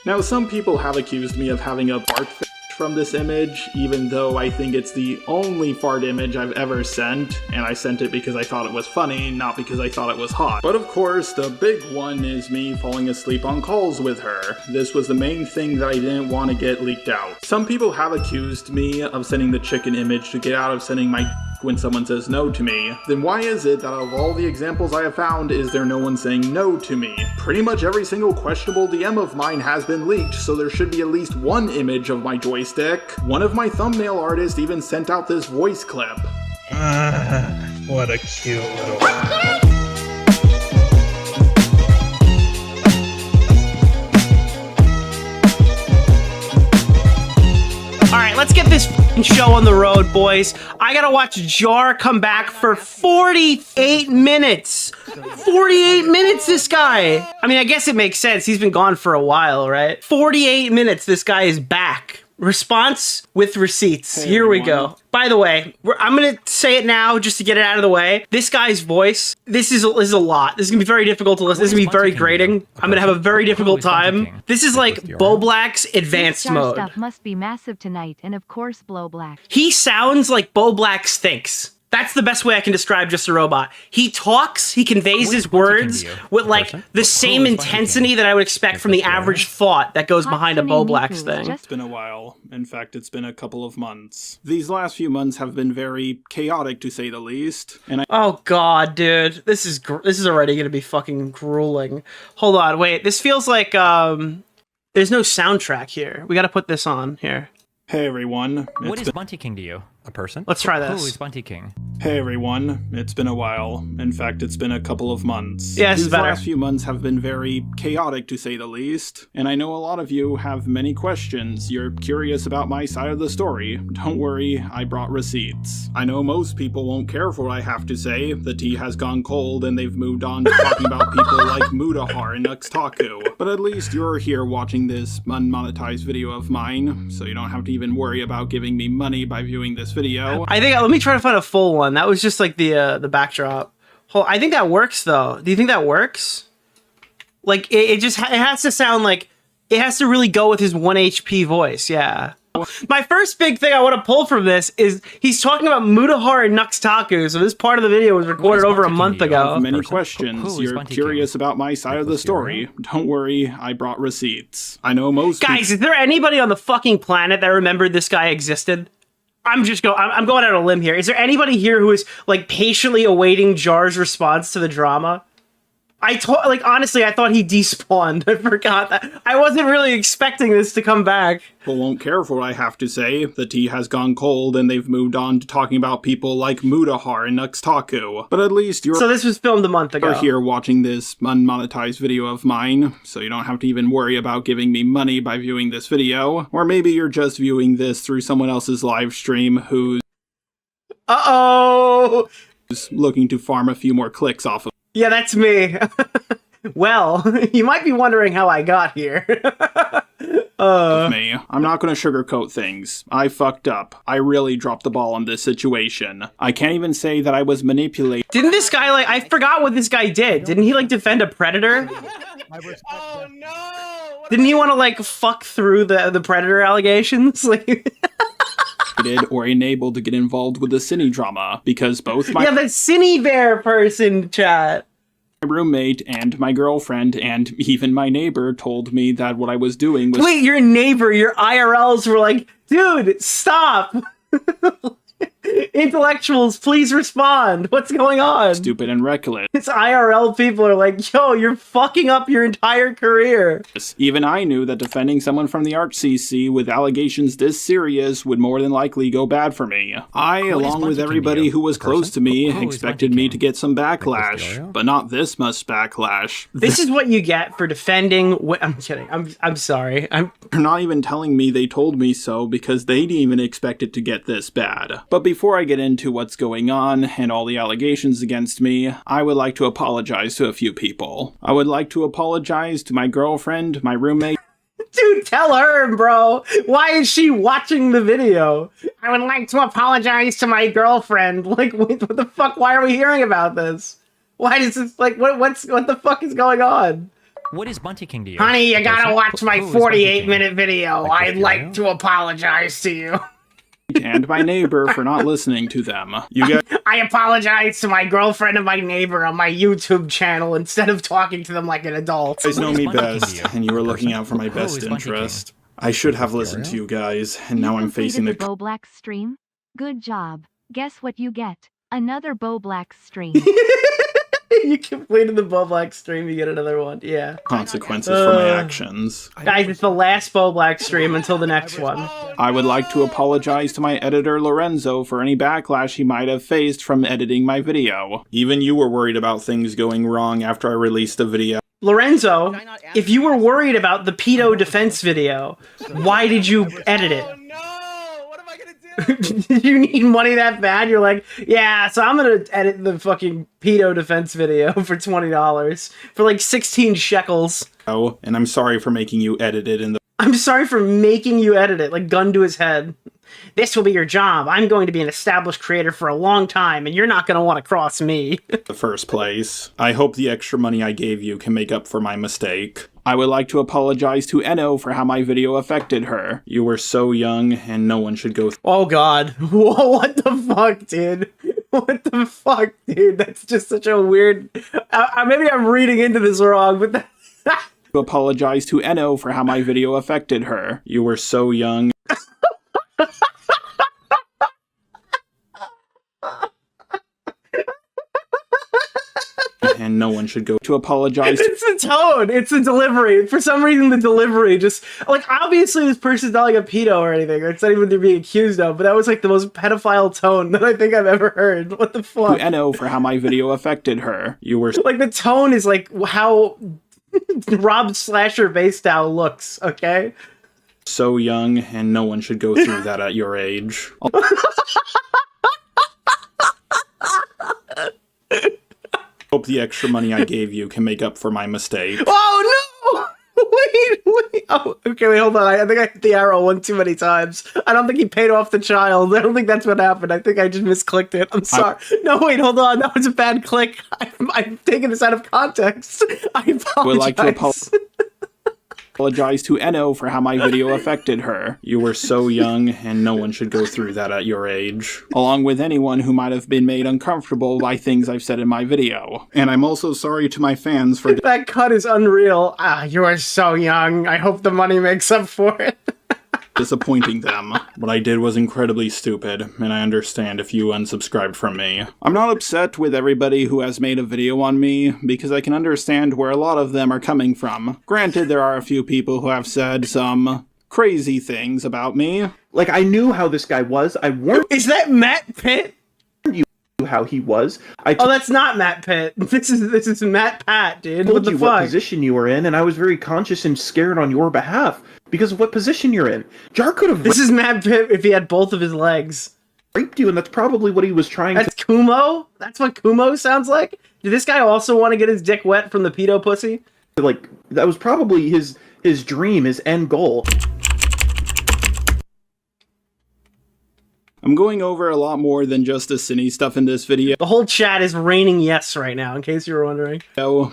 Now, some people have accused me of having a fart fetish from this image, even though I think it's the only fart image I've ever sent, and I sent it because I thought it was funny, not because I thought it was hot. But of course, the big one is me falling asleep on calls with her. This was the main thing that I didn't want to get leaked out. Some people have accused me of sending the chicken image to get out of sending my when someone says no to me. Then why is it that out of all the examples I have found, is there no one saying no to me? Pretty much every single questionable DM of mine has been leaked, so there should be at least one image of my joystick. One of my thumbnail artists even sent out this voice clip. What a cute little... Alright, let's get this show on the road, boys. I gotta watch Jar come back for 48 minutes. 48 minutes, this guy. I mean, I guess it makes sense. He's been gone for a while, right? 48 minutes, this guy is back. Response with receipts. Hey, here we everyone. go. By the way, I'm gonna say it now just to get it out of the way. This guy's voice, this is a lot. This is gonna be very difficult to listen. This is gonna be very grating. I'm gonna have a very difficult time. This is like Bo Black's advanced Star mode. stuff must be massive tonight, and of course, Blow Black. He sounds like Bo Black thinks. That's the best way I can describe JustARobot. He talks, he conveys his words with like the same intensity that I would expect from the average thought that goes behind a Bo Black's thing. It's been a while. In fact, it's been a couple of months. These last few months have been very chaotic, to say the least. And Oh god, dude. This is already gonna be fucking grueling. Hold on, wait. This feels like, there's no soundtrack here. We gotta put this on here. Hey everyone. What is Bunty King to you? A person? Let's try this. Who is Bunty King? Hey everyone, it's been a while. In fact, it's been a couple of months. Yeah, this is These better. last few months have been very chaotic, to say the least. And I know a lot of you have many questions. You're curious about my side of the story. Don't worry, I brought receipts. I know most people won't care for what I have to say. The tea has gone cold and they've moved on to talking about people like Mudahar and Nuxtaku. But at least you're here watching this unmonetized video of mine, so you don't have to even worry about giving me money by viewing this video. I think, let me try to find a full one. That was just like the backdrop. I think that works though. Do you think that works? Like it has to sound like, it has to really go with his 1 HP voice, yeah. My first big thing I want to pull from this is he's talking about Mudahar and Nuxtaku, so this part of the video was recorded over a month ago. Many questions. You're curious about my side of the story. Don't worry, I brought receipts. I know most Guys, is there anybody on the fucking planet that remembered this guy existed? I'm going out on a limb here. Is there anybody here who is like patiently awaiting Jar's response to the drama? Honestly, I thought he despawned. I forgot that. I wasn't really expecting this to come back. People won't care for what I have to say. The tea has gone cold and they've moved on to talking about people like Mudahar and Nuxtaku. But at least you're So this was filmed a month ago. here watching this unmonetized video of mine, so you don't have to even worry about giving me money by viewing this video. Or maybe you're just viewing this through someone else's live stream who's Uh-oh! looking to farm a few more clicks off of Yeah, that's me. Well, you might be wondering how I got here. me. I'm not gonna sugarcoat things. I fucked up. I really dropped the ball on this situation. I can't even say that I was manipulated. Didn't this guy, I forgot what this guy did. Didn't he, defend a predator? Oh no! Didn't he want to, fuck through the predator allegations? Or enabled to get involved with the CyNNI drama, because both my Yeah, the CyNNI bear person, chat. roommate and my girlfriend and even my neighbor told me that what I was doing was Wait, your neighbor, your IRLs were like, dude, stop! Intellectuals, please respond. What's going on? stupid and reckless. It's IRL people are like, yo, you're fucking up your entire career. Even I knew that defending someone from the Art CC with allegations this serious would more than likely go bad for me. I, along with everybody who was close to me, expected me to get some backlash, but not this much backlash. This is what you get for defending. I'm kidding. I'm sorry. They're not even telling me they told me so because they didn't even expect it to get this bad. But before I get into what's going on and all the allegations against me, I would like to apologize to a few people. I would like to apologize to my girlfriend, my roommate. Dude, tell her, bro. Why is she watching the video? I would like to apologize to my girlfriend. What the fuck? Why are we hearing about this? Why does this, what the fuck is going on? What is Bunty King to you? Honey, you A gotta person? watch my Who is Bunty King? 48-minute video. Like I'd JustARobot? like to apologize to you. And my neighbor for not listening to them. You guys I apologize to my girlfriend and my neighbor on my YouTube channel instead of talking to them like an adult. know is me Bunty King best, to you? and you were A looking person? out for my Who best is Bunty King? interest. I should have listened to you guys, and now I'm facing the the Bo Black stream. Good job. Guess what you get? Another Bo Black stream. You completed the Bo Black stream, you get another one. Yeah. consequences for my actions. Guys, it's the last Bo Black stream until the next one. I would like to apologize to my editor Lorenzo for any backlash he might have faced from editing my video. Even you were worried about things going wrong after I released the video. Lorenzo, if you were worried about the pedo defense video, why did you edit it? Oh no! What am I gonna do? You need money that bad? You're like, yeah, so I'm gonna edit the fucking pedo defense video for $20 for like 16 shekels. Oh, and I'm sorry for making you edit it in the I'm sorry for making you edit it, like gun to his head. This will be your job. I'm going to be an established creator for a long time, and you're not going to want to cross me. first place. I hope the extra money I gave you can make up for my mistake. I would like to apologize to Enno for how my video affected her. You were so young, and no one should go Oh god. Whoa, what the fuck, dude? What the fuck, dude? That's just such a weird... maybe I'm reading into this wrong, but that... to apologize to Enno for how my video affected her. You were so young. And no one should go to apologize. It's the tone. It's the delivery. For some reason, the delivery just... Like, obviously, this person's not like a pedo or anything. It's not even they're being accused of, but that was like the most pedophile tone that I think I've ever heard. What the fuck? To Enno for how my video affected her. You were Like, the tone is like how Rob Slasher Basedow looks, okay? so young, and no one should go through that at your age. Hope the extra money I gave you can make up for my mistake. Oh no! Wait. Oh, okay, wait, hold on. I think I hit the arrow one too many times. I don't think he paid off the child. I don't think that's what happened. I think I just misclicked it. I'm sorry. No, wait, hold on. That was a bad click. I'm taking this out of context. I apologize. Would like to apologize to Enno for how my video affected her. You were so young, and no one should go through that at your age. Along with anyone who might have been made uncomfortable by things I've said in my video. And I'm also sorry to my fans for That cut is unreal. Ah, you are so young. I hope the money makes up for it. disappointing them. What I did was incredibly stupid, and I understand if you unsubscribed from me. I'm not upset with everybody who has made a video on me, because I can understand where a lot of them are coming from. Granted, there are a few people who have said some crazy things about me. Like, I knew how this guy was. I warned Is that Matt Pitt? you how he was. I Oh, that's not Matt Pitt. This is Matt Pat, dude. told What the you fuck? what position you were in, and I was very conscious and scared on your behalf because of what position you're in. Jar could have This is Matt Pitt if he had both of his legs. raped you, and that's probably what he was trying That's Kumo? That's what Kumo sounds like? Did this guy also want to get his dick wet from the pedo pussy? to, like, that was probably his dream, his end goal. I'm going over a lot more than just the CyNNI stuff in this video, The whole chat is raining yes right now, in case you were wondering.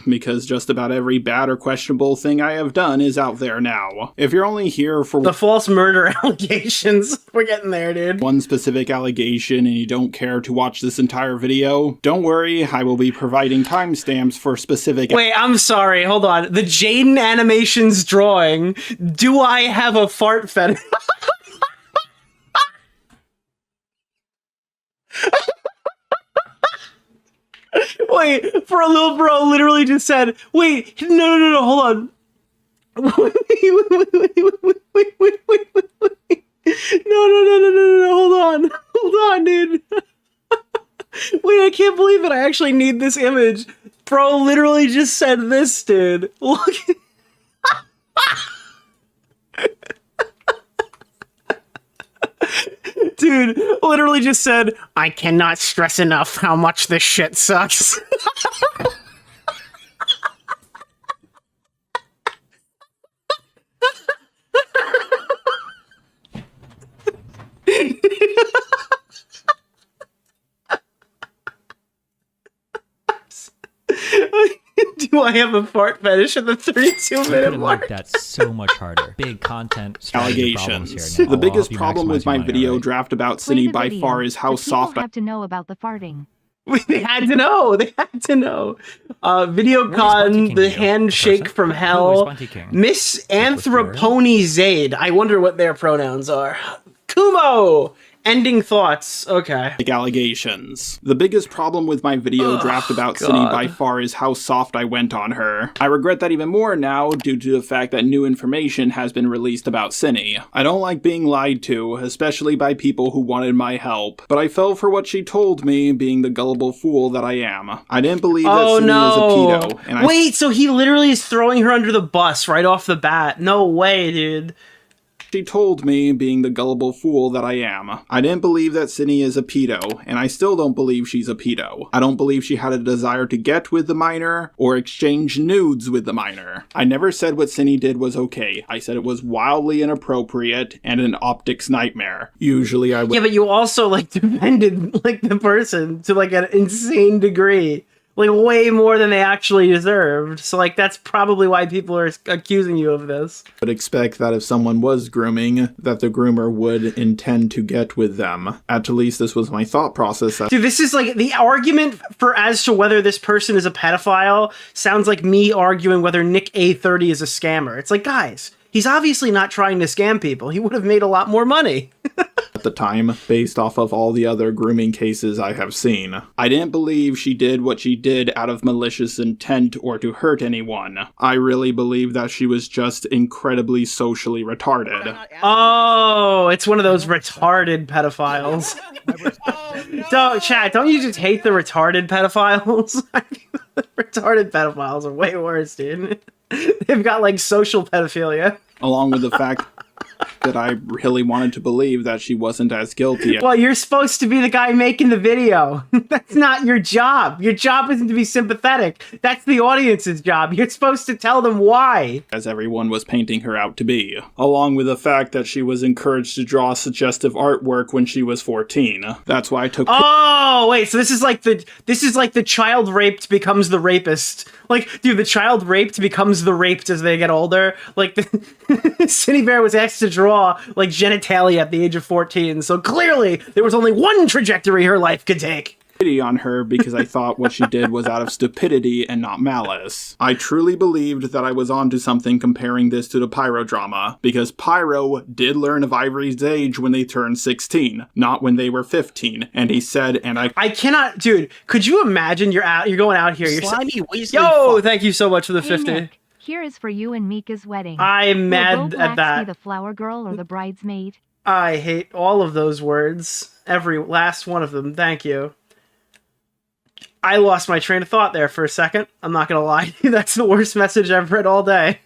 because just about every bad or questionable thing I have done is out there now. If you're only here for The false murder allegations. We're getting there, dude. one specific allegation and you don't care to watch this entire video, don't worry, I will be providing timestamps for specific Wait, I'm sorry. Hold on. The Jaiden animations drawing. Do I have a fart fetish? Wait, for a little bro literally just said, wait, no, hold on. Wait. No, hold on, dude. Wait, I can't believe it. I actually need this image. Bro literally just said this, dude. Look. Dude, literally just said, I cannot stress enough how much this shit sucks. Do Do I have a fart fetish at the 32 You could minute have mark? made that so much harder. Big content strategy problems Allegations. here. Now, The I'll biggest help you problem maximize with my your money, video alright? draft about Play CyNNI the by video. far is how The soft people have to know about the farting. They had to know. They had to know. VidCon, the handshake from hell. MisAnthroPony Zaid. I wonder what their pronouns are. Kumo! Ending thoughts. Okay. allegations. The biggest problem with my video draft about CyNNI by far is how soft I went on her. I regret that even more now due to the fact that new information has been released about CyNNI. I don't like being lied to, especially by people who wanted my help, but I fell for what she told me, being the gullible fool that I am. I didn't believe that CyNNI is a pedo, and Wait, so he literally is throwing her under the bus right off the bat. No way, dude. She told me, being the gullible fool that I am. I didn't believe that CyNNI is a pedo, and I still don't believe she's a pedo. I don't believe she had a desire to get with the minor, or exchange nudes with the minor. I never said what CyNNI did was okay. I said it was wildly inappropriate and an optics nightmare. Usually I would— Yeah, but you also, like, defended, like, the person to, like, an insane degree. Like, way more than they actually deserved. So, like, that's probably why people are accusing you of this. would expect that if someone was grooming, that the groomer would intend to get with them. At least this was my thought process. Dude, this is like the argument for as to whether this person is a pedophile sounds like me arguing whether Nick A30 is a scammer. It's like, guys, he's obviously not trying to scam people. He would have made a lot more money. At the time, based off of all the other grooming cases I have seen. I didn't believe she did what she did out of malicious intent or to hurt anyone. I really believe that she was just incredibly socially retarded. Oh, it's one of those retarded pedophiles. Don't, Chad, don't you just hate the retarded pedophiles? Retarded pedophiles are way worse, dude. They've got, like, social pedophilia. Along with the fact that I really wanted to believe that she wasn't as guilty Well, you're supposed to be the guy making the video. That's not your job. Your job isn't to be sympathetic. That's the audience's job. You're supposed to tell them why. as everyone was painting her out to be. Along with the fact that she was encouraged to draw suggestive artwork when she was 14. That's why I took— Oh, wait, so this is like the child raped becomes the rapist. Like, dude, the child raped becomes the raped as they get older. Like, CyNNI Bear was asked to draw, like, genitalia at the age of 14, so clearly there was only one trajectory her life could take. pity on her because I thought what she did was out of stupidity and not malice. I truly believed that I was onto something comparing this to the Pyro drama, because Pyro did learn of Ivory's age when they turned 16, not when they were 15, and he said, and I cannot, dude, could you imagine you're going out here, you're Slimy Weasley yo, fuck. thank you so much for the Hey, 50. Nick, here is for you and Mika's wedding. I'm Will mad Bo at Blacks that. be the flower girl or the bridesmaid? I hate all of those words. Every last one of them. Thank you. I lost my train of thought there for a second. I'm not gonna lie to you. That's the worst message I've read all day.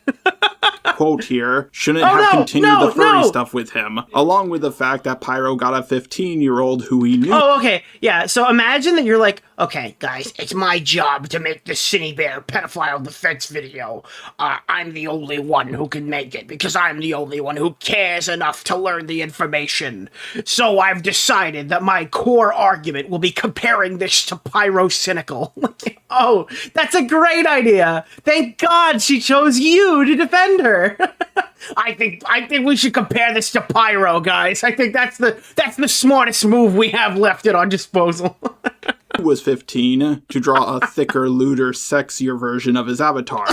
quote here, shouldn't Oh, have no, continued no, the furry no. stuff with him, along with the fact that Pyro got a 15-year-old who he knew. Oh, okay. Yeah, so imagine that you're like, okay, guys, it's my job to make the CyNNI Bear pedophile defense video. I'm the only one who can make it, because I'm the only one who cares enough to learn the information. So I've decided that my core argument will be comparing this to Pyro Cynical. Oh, that's a great idea. Thank God she chose you to defend her. I think we should compare this to Pyro, guys. I think that's the smartest move we have left at our disposal. Was 15 to draw a thicker, lewder, sexier version of his avatar.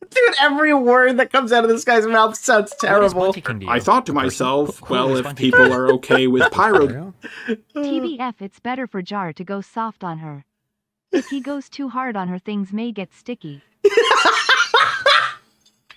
Dude, every word that comes out of this guy's mouth sounds terrible. I thought to myself, well, if people are okay with Pyro TBF, it's better for Jar to go soft on her. If he goes too hard on her, things may get sticky.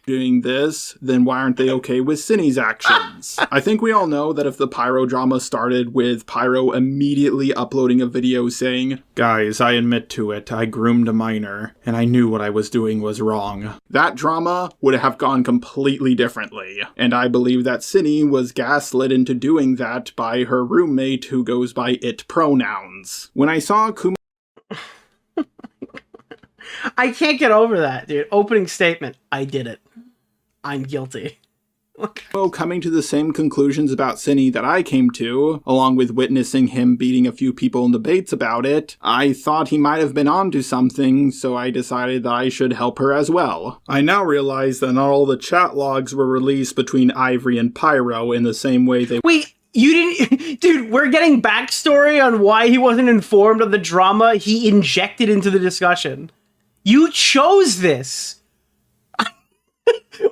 doing this, then why aren't they okay with CyNNI's actions? I think we all know that if the Pyro drama started with Pyro immediately uploading a video saying, "Guys, I admit to it, I groomed a minor, and I knew what I was doing was wrong," that drama would have gone completely differently. And I believe that CyNNI was gaslit into doing that by her roommate who goes by it pronouns. When I saw Kuma I can't get over that, dude. Opening statement, I did it. I'm guilty. Well, coming to the same conclusions about CyNNI that I came to, along with witnessing him beating a few people in debates about it, I thought he might have been onto something, so I decided that I should help her as well. I now realize that not all the chat logs were released between Ivory and Pyro in the same way they— Wait, you didn't— Dude, we're getting backstory on why he wasn't informed of the drama he injected into the discussion. You chose this!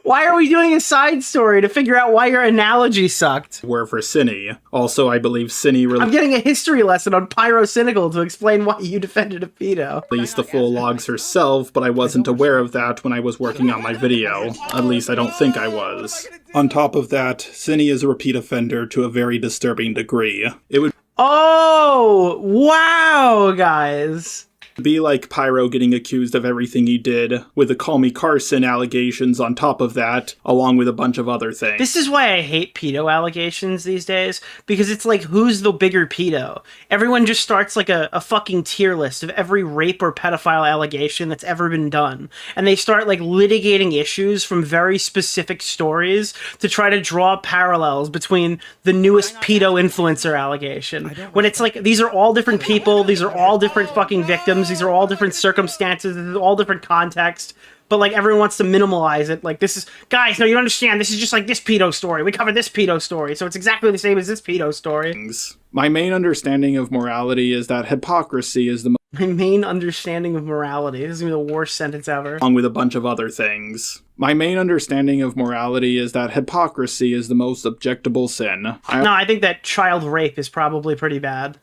Why are we doing a side story to figure out why your analogy sucked? were for CyNNI. Also, I believe CyNNI I'm getting a history lesson on Pyrocynical to explain why you defended a pedo. released the full logs herself, but I wasn't aware of that when I was working on my video. At least I don't think I was. On top of that, CyNNI is a repeat offender to a very disturbing degree. It would Oh, wow, guys. be like Pyro getting accused of everything he did, with the Call Me Carson allegations on top of that, along with a bunch of other things. This is why I hate pedo allegations these days, because it's like, who's the bigger pedo? Everyone just starts like a fucking tier list of every rape or pedophile allegation that's ever been done. And they start like litigating issues from very specific stories to try to draw parallels between the newest pedo influencer allegation. When it's like, these are all different people, these are all different fucking victims, these are all different circumstances, this is all different context, but like everyone wants to minimalize it. Like, this is, guys, no, you don't understand, this is just like this pedo story. We covered this pedo story, so it's exactly the same as this pedo story. My main understanding of morality is that hypocrisy is the My main understanding of morality. This is gonna be the worst sentence ever. along with a bunch of other things. My main understanding of morality is that hypocrisy is the most objectable sin. No, I think that child rape is probably pretty bad.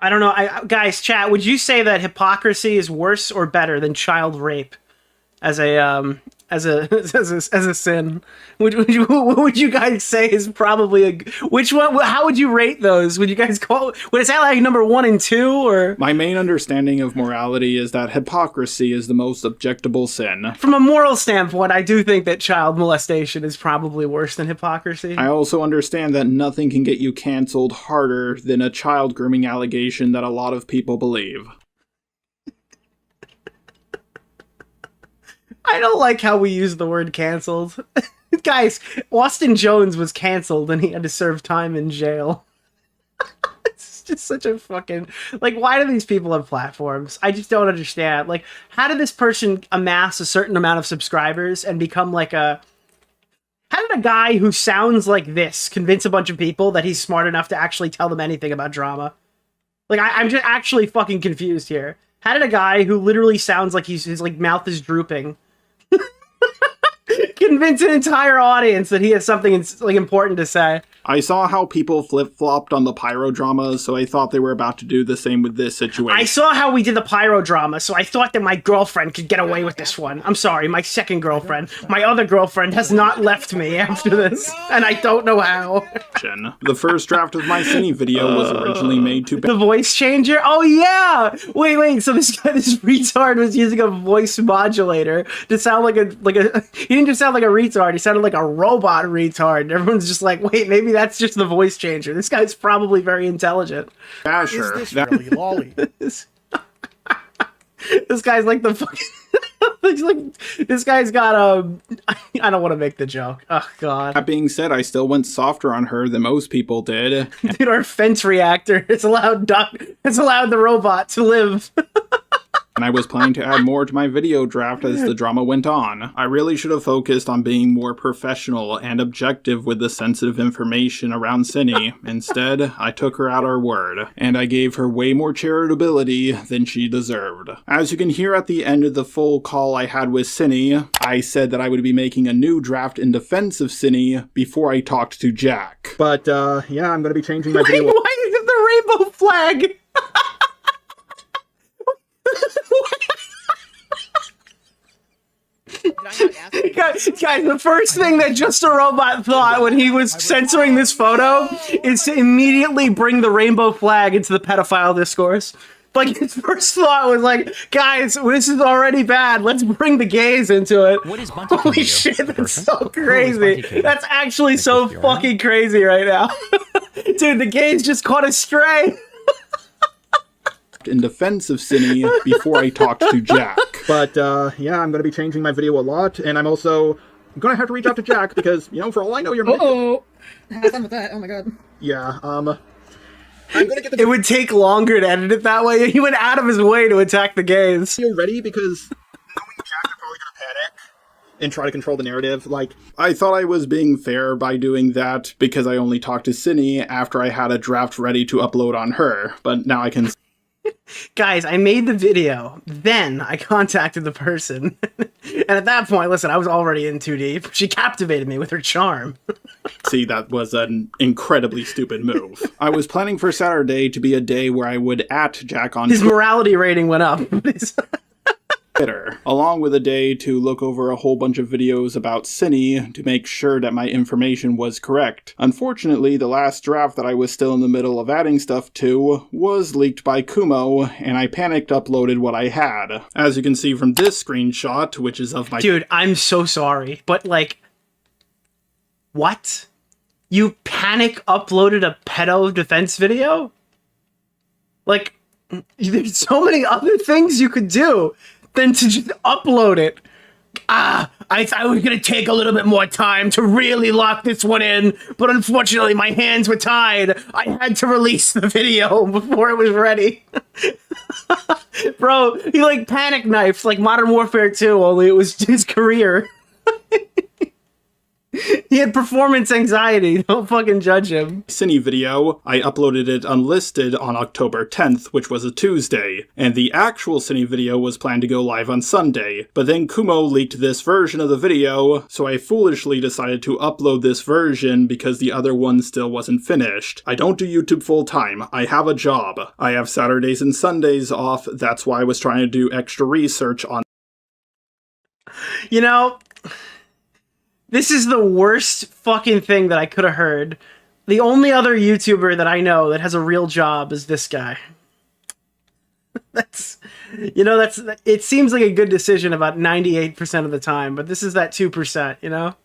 I don't know, guys, chat, would you say that hypocrisy is worse or better than child rape as a sin? What would you guys say is probably a, which one? How would you rate those? Would you guys call? Would it say like number 1 and 2 or? My main understanding of morality is that hypocrisy is the most objectable sin. From a moral standpoint, I do think that child molestation is probably worse than hypocrisy. I also understand that nothing can get you canceled harder than a child grooming allegation that a lot of people believe. I don't like how we use the word canceled. Guys, Austin Jones was canceled and he had to serve time in jail. It's just such a fucking... Like, why do these people have platforms? I just don't understand. Like, how did this person amass a certain amount of subscribers and become like a... How did a guy who sounds like this convince a bunch of people that he's smart enough to actually tell them anything about drama? Like, I'm just actually fucking confused here. How did a guy who literally sounds like his like mouth is drooping convince an entire audience that he has something like important to say? I saw how people flip-flopped on the Pyro drama, so I thought they were about to do the same with this situation. I saw how we did the Pyro drama, so I thought that my girlfriend could get away with this one. I'm sorry, my second girlfriend. My other girlfriend has not left me after this, and I don't know how. The first draft of my CyNNI video was originally made to... The voice changer? Oh yeah! Wait, so this retard was using a voice modulator to sound like a... He didn't just sound like a retard, he sounded like a robot retard. And everyone's just like, wait, maybe that's just the voice changer. This guy's probably very intelligent. Basher. Is this really lolly? This guy's like the fucking... this guy's got I don't want to make the joke. Oh god. That being said, I still went softer on her than most people did. Dude, our fence reactor has allowed the robot to live. And I was planning to add more to my video draft as the drama went on. I really should have focused on being more professional and objective with the sensitive information around CyNNI. Instead, I took her at her word, and I gave her way more charitability than she deserved. As you can hear at the end of the full call I had with CyNNI, I said that I would be making a new draft in defense of CyNNI before I talked to Jack. But, yeah, I'm gonna be changing my video. Why is it the rainbow flag? Guys, the first thing that JustARobot thought when he was censoring this photo is to immediately bring the rainbow flag into the pedophile discourse. Like, his first thought was like, guys, this is already bad. Let's bring the gays into it. What is Bunty Holy King shit, to you? that's so Who is crazy. Bunty King? That's actually so Nicholas DeOrio? fucking crazy right now. Dude, the gays just caught a stray. In defense of CyNNI before I talked to Jack. But, yeah, I'm gonna be changing my video a lot, and I'm also I'm gonna have to reach out to Jack because, you know, for all I know, you're... Uh-oh! Have fun with that, oh my god. Yeah, I'm gonna get the... It would take longer to edit it that way. He went out of his way to attack the gays. You ready? Because knowing Jack, I'm probably gonna panic and try to control the narrative. Like, I thought I was being fair by doing that because I only talked to CyNNI after I had a draft ready to upload on her, but now I can... Guys, I made the video, then I contacted the person. And at that point, listen, I was already in too deep. She captivated me with her charm. See, that was an incredibly stupid move. I was planning for Saturday to be a day where I would @Jack on His morality rating went up. Twitter, along with a day to look over a whole bunch of videos about CyNNI to make sure that my information was correct. Unfortunately, the last draft that I was still in the middle of adding stuff to was leaked by Kumo, and I panicked uploaded what I had. As you can see from this screenshot, which is of my... Dude, I'm so sorry, but like... What? You panic uploaded a pedo defense video? Like, there's so many other things you could do than to just upload it. I thought it was gonna take a little bit more time to really lock this one in, but unfortunately my hands were tied. I had to release the video before it was ready. Bro, he like panic knifed like Modern Warfare 2, only it was his career. He had performance anxiety. Don't fucking judge him. CyNNI video, I uploaded it unlisted on October 10th, which was a Tuesday, and the actual CyNNI video was planned to go live on Sunday, but then Kumo leaked this version of the video, so I foolishly decided to upload this version because the other one still wasn't finished. I don't do YouTube full time. I have a job. I have Saturdays and Sundays off. That's why I was trying to do extra research on... You know... This is the worst fucking thing that I could have heard. The only other YouTuber that I know that has a real job is this guy. It seems like a good decision about 98% of the time, but this is that 2%, you know?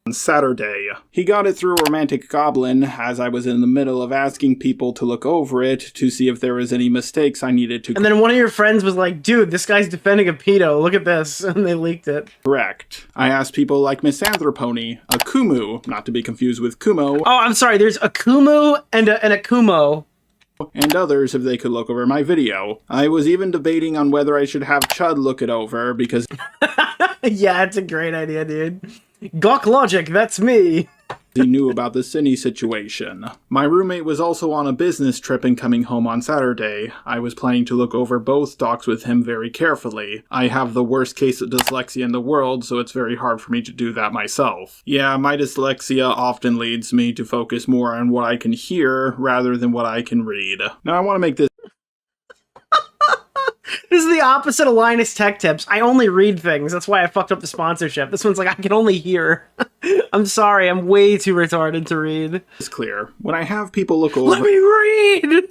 On Saturday. He got it through Romantic Goblin as I was in the middle of asking people to look over it to see if there was any mistakes I needed to... And then one of your friends was like, dude, this guy's defending a pedo, look at this, and they leaked it. Correct. I asked people like MisAnthroPony, a Kumu, not to be confused with Kumo... Oh, I'm sorry, there's a Kumu and a Kumo. And others if they could look over my video. I was even debating on whether I should have Chud look it over because... Yeah, it's a great idea, dude. Gawk logic, that's me. He knew about the CyNNI situation. My roommate was also on a business trip and coming home on Saturday. I was planning to look over both docs with him very carefully. I have the worst case of dyslexia in the world, so it's very hard for me to do that myself. Yeah, my dyslexia often leads me to focus more on what I can hear rather than what I can read. Now I want to make this... This is the opposite of Linus Tech Tips. I only read things. That's why I fucked up the sponsorship. This one's like, I can only hear. I'm sorry, I'm way too retarded to read. It's clear. When I have people look over... Let me read!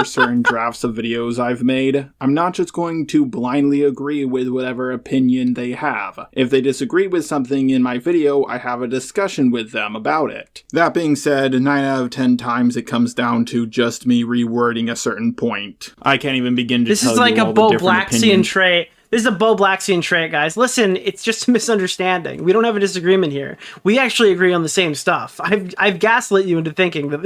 certain drafts of videos I've made, I'm not just going to blindly agree with whatever opinion they have. If they disagree with something in my video, I have a discussion with them about it. That being said, 9 out of 10 times it comes down to just me rewording a certain point. I can't even begin to tell you all the different opinions. This is like a Bo Blaxian trait. This is a Bo Blaxian trait, guys. Listen, it's just a misunderstanding. We don't have a disagreement here. We actually agree on the same stuff. I've gaslit you into thinking that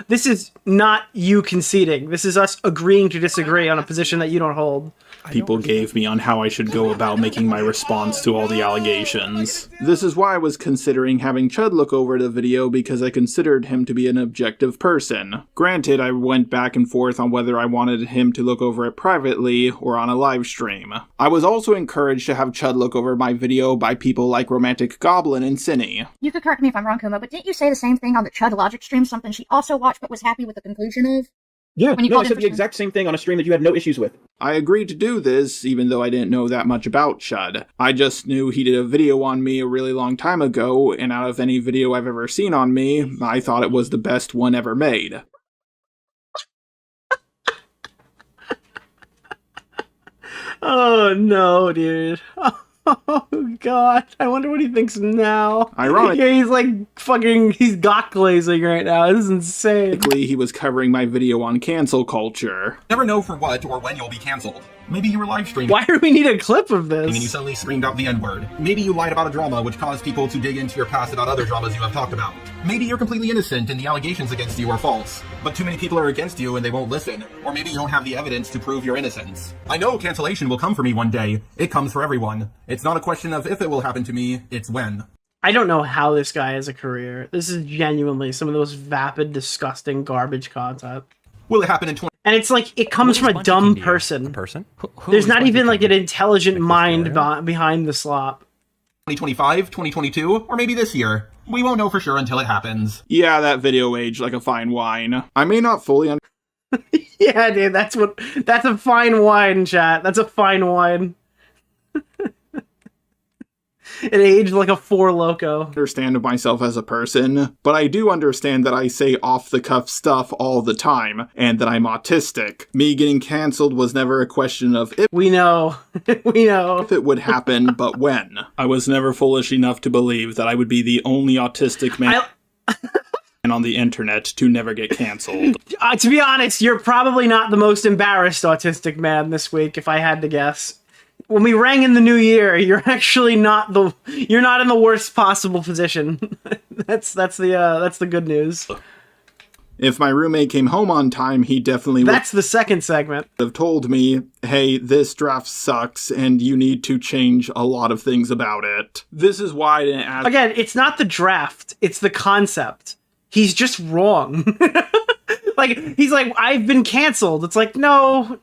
this is not you conceding. This is us agreeing to disagree on a position that you don't hold. People gave me on how I should go about making my response to all the allegations. This is why I was considering having Chud look over the video because I considered him to be an objective person. Granted, I went back and forth on whether I wanted him to look over it privately or on a live stream. I was also encouraged to have Chud look over my video by people like Romantic Goblin and CyNNI. You could correct me if I'm wrong, Kumo, but didn't you say the same thing on the Chud Logic stream, something she also watched but was happy with the conclusion of? Yeah, no, I said the exact same thing on a stream that you had no issues with. I agreed to do this, even though I didn't know that much about Chud. I just knew he did a video on me a really long time ago, and out of any video I've ever seen on me, I thought it was the best one ever made. Oh no, dude. Oh god. I wonder what he thinks now. Ironic. Yeah, he's like fucking, he's gawk glazing right now. This is insane. He was covering my video on cancel culture. Never know for what or when you'll be cancelled. Maybe you were live streaming. Why do we need a clip of this? And you suddenly screamed out the N-word. Maybe you lied about a drama, which caused people to dig into your past about other dramas you have talked about. Maybe you're completely innocent and the allegations against you are false. But too many people are against you and they won't listen. Or maybe you don't have the evidence to prove your innocence. I know cancellation will come for me one day. It comes for everyone. It's not a question of if it will happen to me, it's when. I don't know how this guy has a career. This is genuinely some of the most vapid, disgusting garbage content. Will it happen in 20... And it's like, it comes from a dumb person. There's not even like an intelligent mind behind the slop. 2025, 2022, or maybe this year. We won't know for sure until it happens. Yeah, that video aged like a fine wine. I may not fully Yeah, dude, that's a fine wine, chat. That's a fine wine. It aged like a Four Loko. Understand of myself as a person, but I do understand that I say off-the-cuff stuff all the time, and that I'm autistic. Me getting cancelled was never a question of if we know. We know. If it would happen, but when. I was never foolish enough to believe that I would be the only autistic man on the internet to never get cancelled. To be honest, you're probably not the most embarrassed autistic man this week, if I had to guess. When we rang in the new year, you're actually not you're not in the worst possible position. that's the good news. If my roommate came home on time, he definitely would. That's the second segment. Have told me, hey, this draft sucks and you need to change a lot of things about it. This is why I didn't ask. Again, it's not the draft, it's the concept. He's just wrong. Like, he's like, I've been canceled. It's like, no,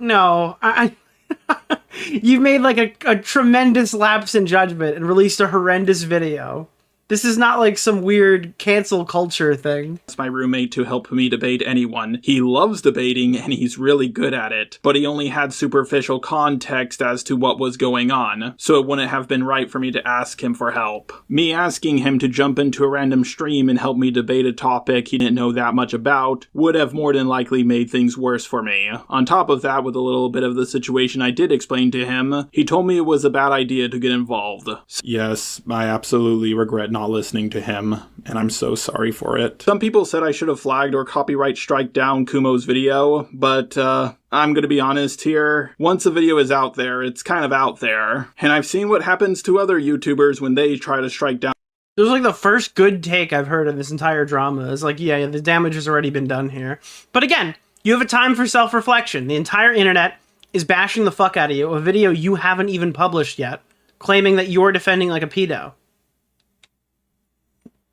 you've made like a tremendous lapse in judgment and released a horrendous video. This is not like some weird cancel culture thing. It's my roommate to help me debate anyone. He loves debating and he's really good at it, but he only had superficial context as to what was going on, so it wouldn't have been right for me to ask him for help. Me asking him to jump into a random stream and help me debate a topic he didn't know that much about would have more than likely made things worse for me. On top of that, with a little bit of the situation I did explain to him, he told me it was a bad idea to get involved. Yes, I absolutely regret not listening to him, and I'm so sorry for it. Some people said I should have flagged or copyright strike down Kumo's video, but I'm gonna be honest here. Once a video is out there, it's kind of out there. And I've seen what happens to other YouTubers when they try to strike down. It was like the first good take I've heard of this entire drama. It's like, yeah, the damage has already been done here. But again, you have a time for self-reflection. The entire internet is bashing the fuck out of you, a video you haven't even published yet, claiming that you're defending like a pedo.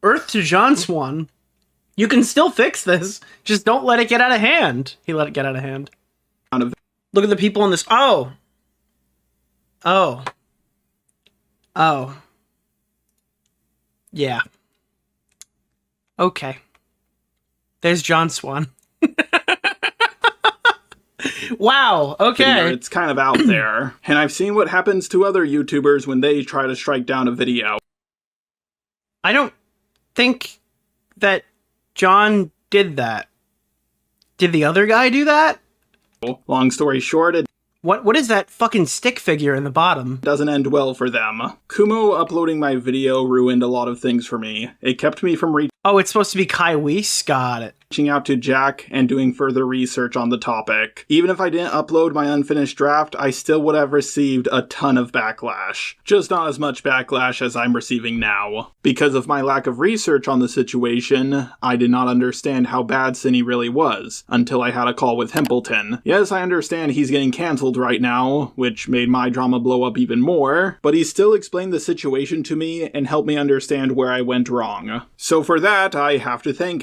Earth to John Swan. You can still fix this. Just don't let it get out of hand. He let it get out of hand. Look at the people on this. Oh. Yeah. Okay. There's John Swan. Wow. Okay. It's kind of out there. And I've seen what happens to other YouTubers when they try to strike down a video. I don't think that John did that. Did the other guy do that? Long story short, it What is that fucking stick figure in the bottom? doesn't end well for them. Kumo uploading my video ruined a lot of things for me. It kept me from Oh, it's supposed to be Kai Weiss? Got it. reaching out to Jack and doing further research on the topic. Even if I didn't upload my unfinished draft, I still would have received a ton of backlash. Just not as much backlash as I'm receiving now. Because of my lack of research on the situation, I did not understand how bad CyNNI really was, until I had a call with Himpleton. Yes, I understand he's getting cancelled right now, which made my drama blow up even more, but he still explained the situation to me and helped me understand where I went wrong. So for that, I have to thank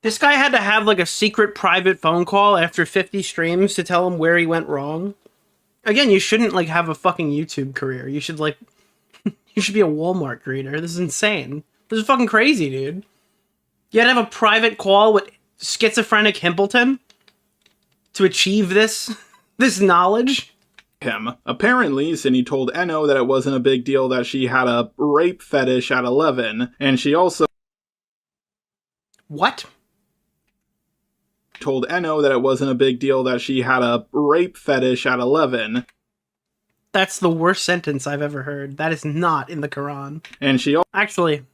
This guy had to have like a secret private phone call after 50 streams to tell him where he went wrong. Again, you shouldn't like have a fucking YouTube career. You should like, you should be a Walmart greeter. This is insane. This is fucking crazy, dude. You had to have a private call with schizophrenic Himpleton to achieve this knowledge. him. Apparently, CyNNI told Enno that it wasn't a big deal that she had a rape fetish at 11, and she also What? told Enno that it wasn't a big deal that she had a rape fetish at 11. That's the worst sentence I've ever heard. That is not in the Quran. And she Actually,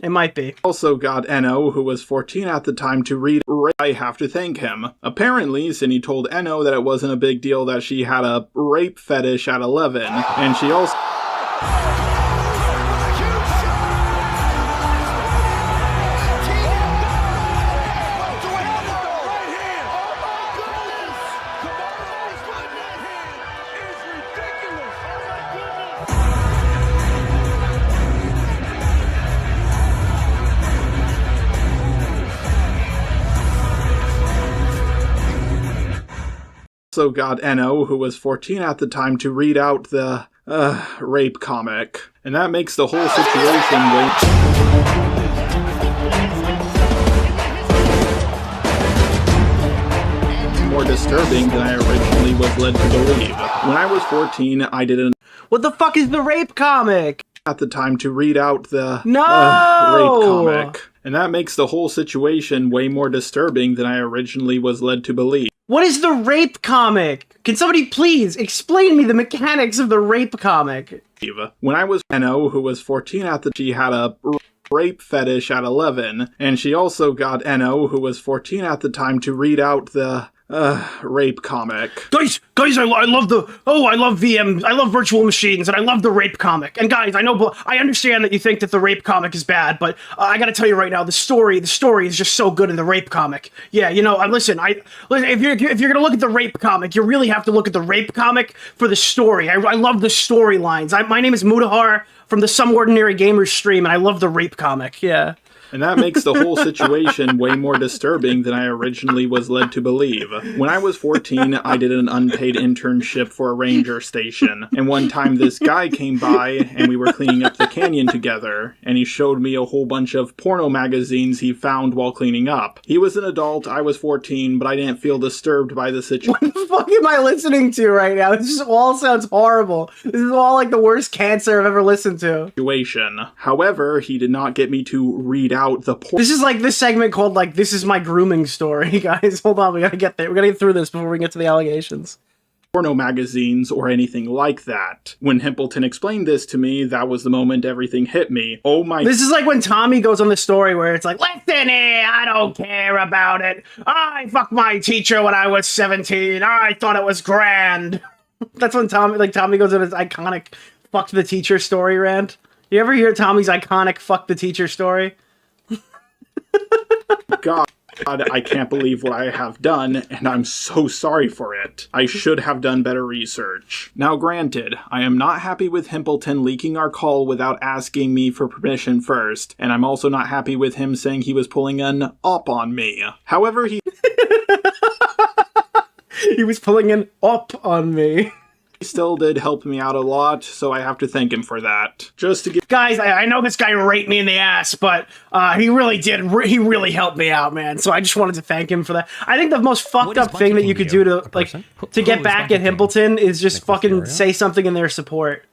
It might be. Also got Enno, who was 14 at the time, to read I have to thank him. Apparently, CyNNI told Enno that it wasn't a big deal that she had a rape fetish at 11, and she also... Also got Enno, who was 14 at the time, to read out the, rape comic. And that makes the whole situation more disturbing than I originally was led to believe. When I was 14, I did an... What the fuck is the rape comic? At the time to read out the rape comic. And that makes the whole situation way more disturbing than I originally was led to believe. What is the rape comic? Can somebody please explain me the mechanics of the rape comic? When I was Enno, who was 14 at the time, she had a rape fetish at 11, and she also got Enno, who was 14 at the time, to read out the rape comic. Guys, I love VM, I love virtual machines, and I love the rape comic. And guys, I understand that you think that the rape comic is bad, but I gotta tell you right now, the story is just so good in the rape comic. Yeah, you know, listen, if you're gonna look at the rape comic, you really have to look at the rape comic for the story. I love the storylines. My name is Mudahar from the Some Ordinary Gamers stream, and I love the rape comic, yeah. And that makes the whole situation way more disturbing than I originally was led to believe. When I was 14, I did an unpaid internship for a ranger station. And one time this guy came by and we were cleaning up the canyon together. And he showed me a whole bunch of porno magazines he found while cleaning up. He was an adult, I was 14, but I didn't feel disturbed by the situation. What the fuck am I listening to right now? This just all sounds horrible. This is all like the worst cancer I've ever listened to. However, he did not get me to read out the This is like this segment called like this is my grooming story, guys. Hold on, we gotta get there. We gotta get through this before we get to the allegations. Porno magazines or anything like that. When Himpleton explained this to me, that was the moment everything hit me. Oh my... This is like when Tommy goes on the story where it's like, listen here, I don't care about it. I fucked my teacher when I was 17. I thought it was grand. That's when Tommy goes on his iconic fuck the teacher story rant. You ever hear Tommy's iconic fuck the teacher story? God, I can't believe what I have done, and I'm so sorry for it. I should have done better research. Now granted, I am not happy with Himpleton leaking our call without asking me for permission first, and I'm also not happy with him saying he was pulling an op on me. However, he was pulling an op on me. He still did help me out a lot, so I have to thank him for that. Just to give... Guys, I know this guy raped me in the ass, but he really did. He really helped me out, man. So I just wanted to thank him for that. I think the most fucked up thing that you could do to get back at Himpleton is just fucking say something in their support.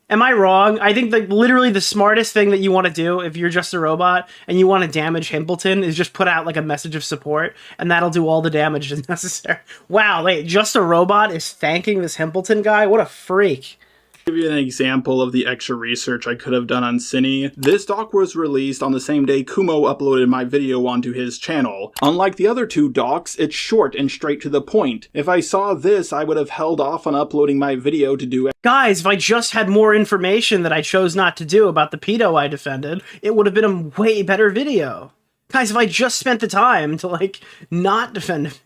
Am I wrong? I think that literally the smartest thing that you want to do if you're just a robot and you want to damage Himpleton is just put out like a message of support, and that'll do all the damage that's necessary. Wow, wait, Just a Robot is thanking this Himpleton guy? What a freak. Give you an example of the extra research I could have done on CyNNI. This doc was released on the same day Kumo uploaded my video onto his channel. Unlike the other two docs, it's short and straight to the point. If I saw this, I would have held off on uploading my video to do it. Guys, if I just had more information that I chose not to do about the pedo I defended, it would have been a way better video. Guys, if I just spent the time to, like, not defend it.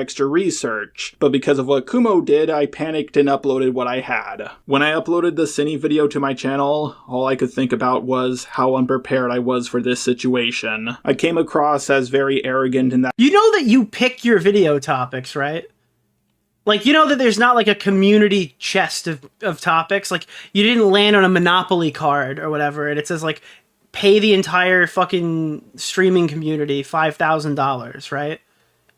Extra research, but because of what Kumo did, I panicked and uploaded what I had. When I uploaded the CyNNI video to my channel, all I could think about was how unprepared I was for this situation. I came across as very arrogant in that— You know that you pick your video topics, right? Like, you know that there's not like a community chest of topics? Like, you didn't land on a Monopoly card or whatever, and it says like, pay the entire fucking streaming community $5,000, right?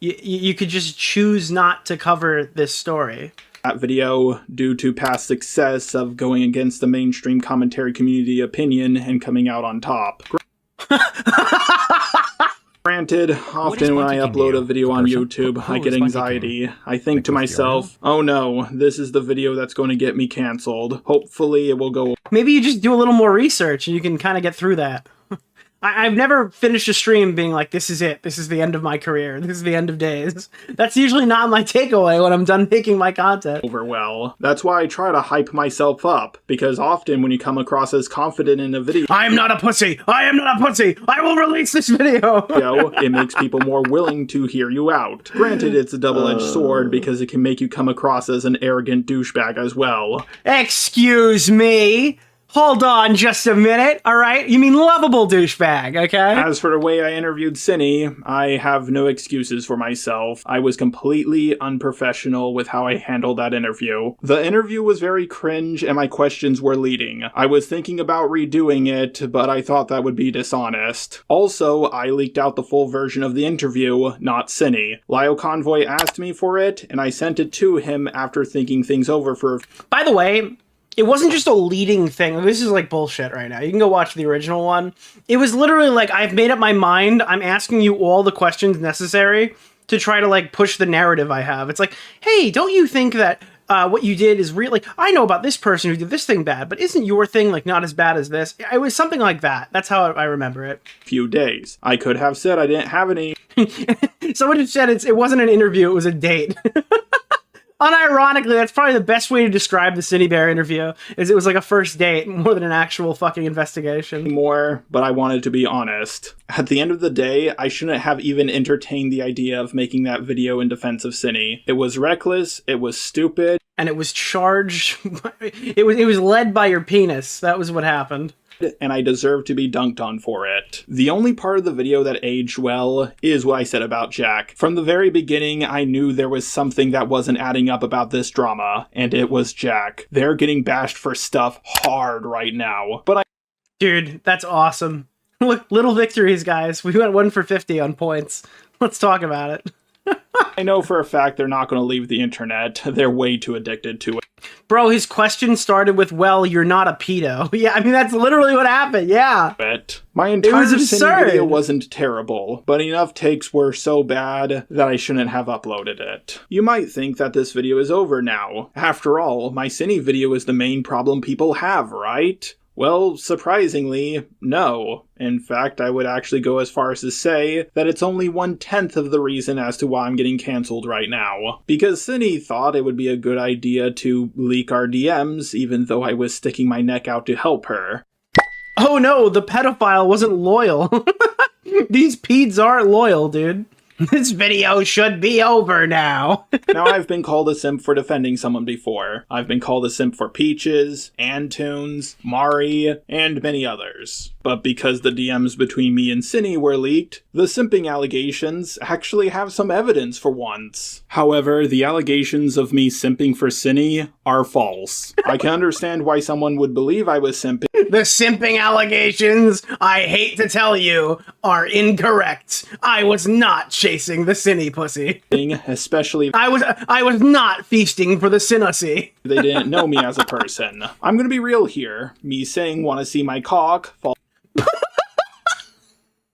You could just choose not to cover this story. That video, due to past success of going against the mainstream commentary community opinion and coming out on top. Granted, often when I upload a video on YouTube, I get anxiety. I think to myself, oh no, this is the video that's going to get me cancelled. Hopefully it will go. Maybe you just do a little more research and you can kind of get through that. I've never finished a stream being like, this is it. This is the end of my career. This is the end of days. That's usually not my takeaway when I'm done making my content. Over well. That's why I try to hype myself up, because often when you come across as confident in a video, I am not a pussy. I am not a pussy. I will release this video. it makes people more willing to hear you out. Granted, it's a double-edged sword because it can make you come across as an arrogant douchebag as well. Excuse me. Hold on just a minute, all right? You mean lovable douchebag, okay? As for the way I interviewed CyNNI, I have no excuses for myself. I was completely unprofessional with how I handled that interview. The interview was very cringe and my questions were leading. I was thinking about redoing it, but I thought that would be dishonest. Also, I leaked out the full version of the interview, not CyNNI. Lyle Convoy asked me for it, and I sent it to him after thinking things over for... By the way, it wasn't just a leading thing. This is like bullshit right now. You can go watch the original one. It was literally like, I've made up my mind. I'm asking you all the questions necessary to try to like push the narrative I have. It's like, hey, don't you think that what you did is really... I know about this person who did this thing bad, but isn't your thing like not as bad as this? It was something like that. That's how I remember it. Few days. I could have said I didn't have any... Someone just said it wasn't an interview, it was a date. Unironically, that's probably the best way to describe the CyNNI Bear interview, is it was like a first date more than an actual fucking investigation. More, but I wanted to be honest. At the end of the day, I shouldn't have even entertained the idea of making that video in defense of CyNNI. It was reckless, it was stupid. And it was charged, it was led by your penis. That was what happened. And I deserve to be dunked on for it. The only part of the video that aged well is what I said about Jack. From the very beginning, I knew there was something that wasn't adding up about this drama, and it was Jack. They're getting bashed for stuff hard right now, but Dude, that's awesome. Look, little victories, guys. We went 1 for 50 on points. Let's talk about it. I know for a fact they're not going to leave the internet. They're way too addicted to it. Bro, his question started with, well, you're not a pedo. Yeah, I mean, that's literally what happened, yeah. But my entire was absurd. video wasn't terrible, but enough takes were so bad that I shouldn't have uploaded it. You might think that this video is over now. After all, my CyNNI video is the main problem people have, right? Well, surprisingly, no. In fact, I would actually go as far as to say that it's only 1/10 of the reason as to why I'm getting cancelled right now. Because CyNNI thought it would be a good idea to leak our DMs, even though I was sticking my neck out to help her. Oh no, the pedophile wasn't loyal. These peds aren't loyal, dude. This video should be over now. Now, I've been called a simp for defending someone before. I've been called a simp for Peaches, Antunes, Mari, and many others. But because the DMs between me and CyNNI were leaked, the simping allegations actually have some evidence for once. However, the allegations of me simping for CyNNI are false. I can understand why someone would believe I was simping. The simping allegations, I hate to tell you, are incorrect. I was not chasing the CyNNI pussy. Especially I was not feasting for the CyNNI. they didn't know me as a person. I'm gonna be real here. Me saying wanna see my cock,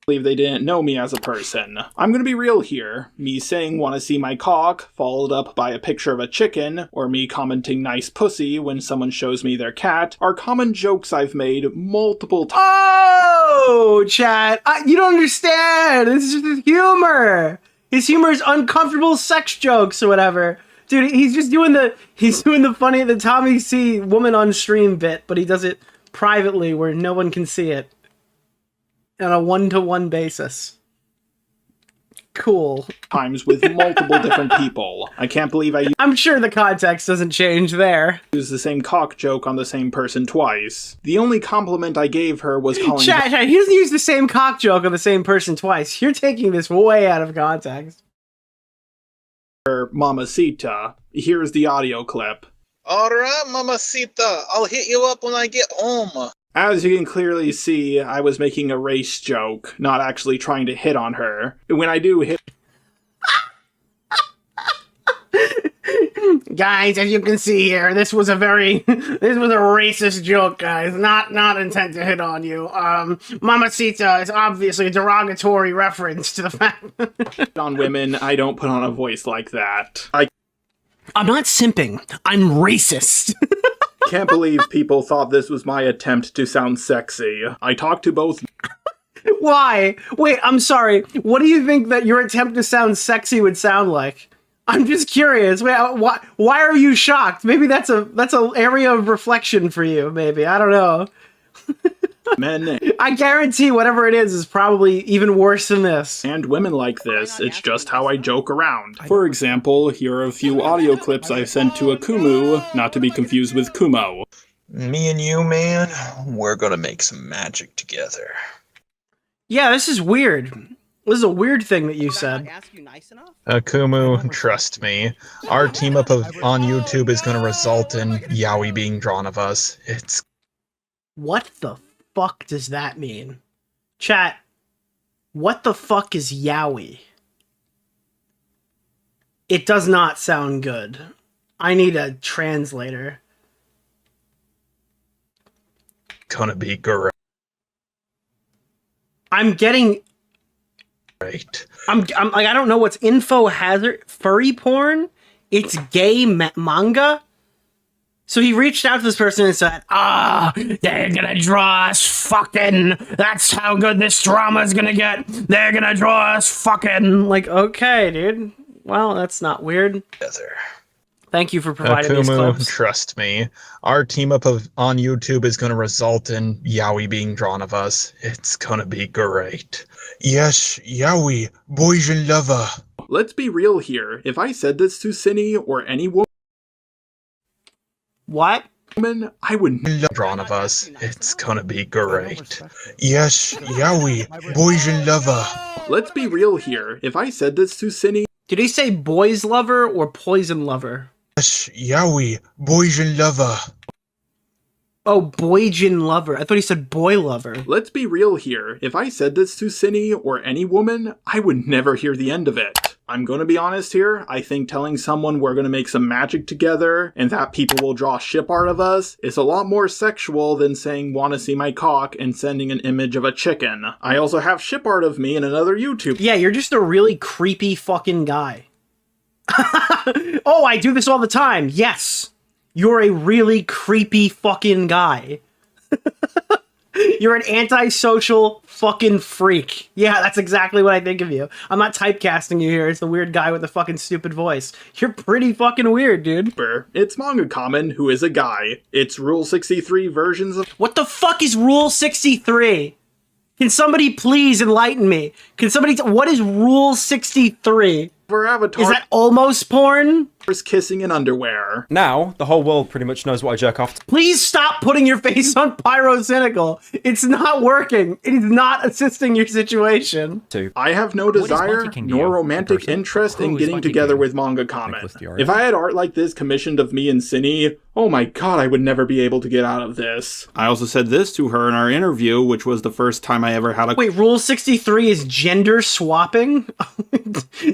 believe they didn't know me as a person. I'm gonna be real here. Me saying wanna see my cock, followed up by a picture of a chicken, or me commenting nice pussy when someone shows me their cat, are common jokes I've made multiple times. Oh, chat. You don't understand. This is just his humor. His humor is uncomfortable sex jokes or whatever. Dude, he's doing the funny, the Tommy C woman on stream bit, but he does it privately where no one can see it. On a 1-to-1 basis. Cool. Times with multiple different people. I can't believe I'm sure the context doesn't change there. used the same cock joke on the same person twice. The only compliment I gave her was calling Chat, he doesn't use the same cock joke on the same person twice. You're taking this way out of context. her Mamacita. Here's the audio clip. Alright, Mamacita. I'll hit you up when I get home. As you can clearly see, I was making a race joke, not actually trying to hit on her. When I do hit... Guys, as you can see here, this was a racist joke, guys. Not intent to hit on you. Mamacita is obviously a derogatory reference to the fact on women, I don't put on a voice like that. I'm not simping. I'm racist. Can't believe people thought this was my attempt to sound sexy. I talked to both... Why? Wait, I'm sorry. What do you think that your attempt to sound sexy would sound like? I'm just curious. Wait, why are you shocked? Maybe that's a area of reflection for you. Maybe, I don't know. Men I guarantee whatever it is probably even worse than this. and women like this. It's just how I joke around. For example, here are a few audio clips I've sent to Akumu, not to be confused with Kumo. Me and you, man, we're gonna make some magic together. Yeah, this is weird. This is a weird thing that you said. Akumu, trust me. Our team up on YouTube is gonna result in yaoi being drawn of us. It's... What the fuck does that mean? Chat, what the fuck is yaoi? It does not sound good. I need a translator. Gonna be great. I'm getting... I'm like, I don't know what's info hazard. Furry porn? It's gay manga? So he reached out to this person and said, they're gonna draw us fucking. That's how good this drama is gonna get. They're gonna draw us fucking. Like, okay, dude. Well, that's not weird. Thank you for providing these clips. Trust me. Our team up on YouTube is gonna result in yaoi being drawn of us. It's gonna be great. Yes, yaoi, boys and lover. Let's be real here. If I said this to CyNNI or any woman, I would drawn of us. It's gonna be great. Yes, yaoi, boys and lover. Let's be real here. If I said this to CyNNI... Did he say boys lover or poison lover? Yes, yaoi, boys and lover. Oh, boyjin lover. I thought he said boy lover. Let's be real here. If I said this to CyNNI or any woman, I would never hear the end of it. I'm gonna be honest here. I think telling someone we're gonna make some magic together and that people will draw ship art of us is a lot more sexual than saying wanna see my cock and sending an image of a chicken. I also have ship art of me in another YouTube. Yeah, you're just a really creepy fucking guy. Oh, I do this all the time. Yes. You're a really creepy fucking guy. You're an antisocial fucking freak. Yeah, that's exactly what I think of you. I'm not typecasting you here as the weird guy with the fucking stupid voice. You're pretty fucking weird, dude. It's Manga Common, who is a guy. It's Rule 63 versions of... What the fuck is Rule 63? Can somebody please enlighten me? Can somebody... What is Rule 63? For Avatar... Is that almost porn? Kissing in underwear. Now, the whole world pretty much knows what I jerk off to. Please stop putting your face on Pyrocynical. It's not working. It is not assisting your situation. I have no desire nor romantic interest in getting together with Manga Common. If I had art like this commissioned of me and CyNNI, oh my god, I would never be able to get out of this. I also said this to her in our interview, which was the first time I ever had a... Wait, Rule 63 is gender swapping?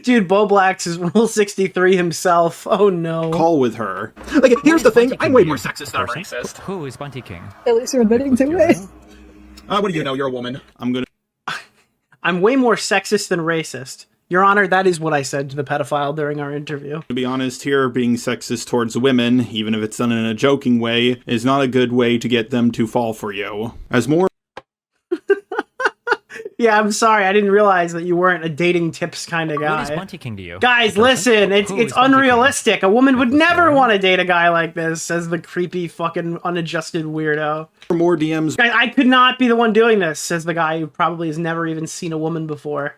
Dude, Bo Blacks is Rule 63 himself. Oh no. Call with her. Like, here's the thing, I'm way more sexist than racist. Who is Bunty King? At least you're admitting to it. What do you know? You're a woman. I'm way more sexist than racist. Your Honor, that is what I said to the pedophile during our interview. To be honest here, being sexist towards women, even if it's done in a joking way, is not a good way to get them to fall for you. As more... Yeah, I'm sorry. I didn't realize that you weren't a dating tips kind of guy. What is Bunty King to you? Guys, listen. It's unrealistic. A woman would never want to date a guy like this, says the creepy fucking unadjusted weirdo. For more DMs... Guys, I could not be the one doing this, says the guy who probably has never even seen a woman before.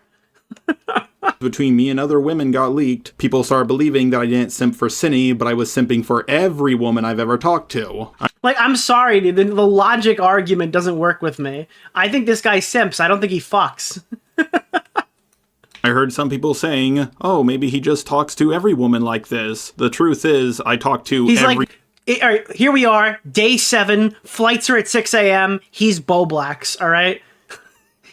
Between me and other women got leaked, people started believing that I didn't simp for CyNNI, but I was simping for every woman I've ever talked to. Like, I'm sorry, dude, the logic argument doesn't work with me. I think this guy simps, I don't think he fucks. I heard some people saying, oh, maybe he just talks to every woman like this. The truth is, I talk to every... Alright, here we are, day 7, flights are at 6 a.m., he's Bo Blacks, alright?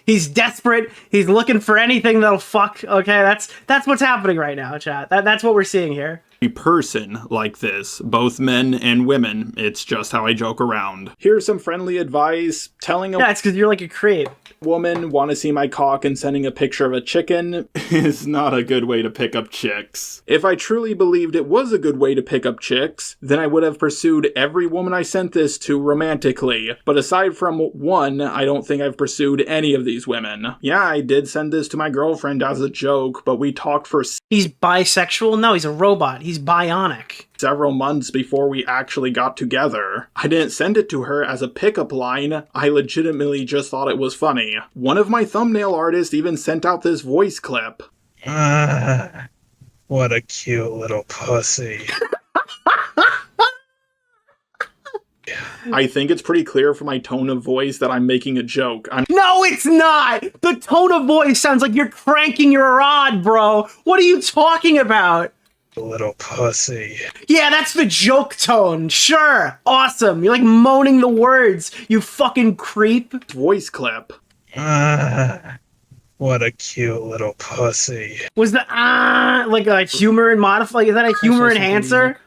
He's desperate. He's looking for anything that'll fuck. Okay, that's what's happening right now, chat. That's what we're seeing here. person like this, both men and women. It's just how I joke around. Here's some friendly advice. Telling a Yeah, it's because you're like a creep. woman want to see my cock and sending a picture of a chicken is not a good way to pick up chicks. If I truly believed it was a good way to pick up chicks, then I would have pursued every woman I sent this to romantically. But aside from one, I don't think I've pursued any of these women. Yeah, I did send this to my girlfriend as a joke, but we talked for He's bisexual? No, he's a robot. He's bionic. several months before we actually got together. I didn't send it to her as a pickup line. I legitimately just thought it was funny. One of my thumbnail artists even sent out this voice clip. What a cute little pussy. I think it's pretty clear from my tone of voice that I'm making a joke. No, it's not! The tone of voice sounds like you're cranking your rod, bro. What are you talking about? Little pussy. Yeah, that's the joke tone. Sure. Awesome. You're like moaning the words, you fucking creep. Voice clip. What a cute little pussy. Was the like a humor and modify? Is that a humor enhancer?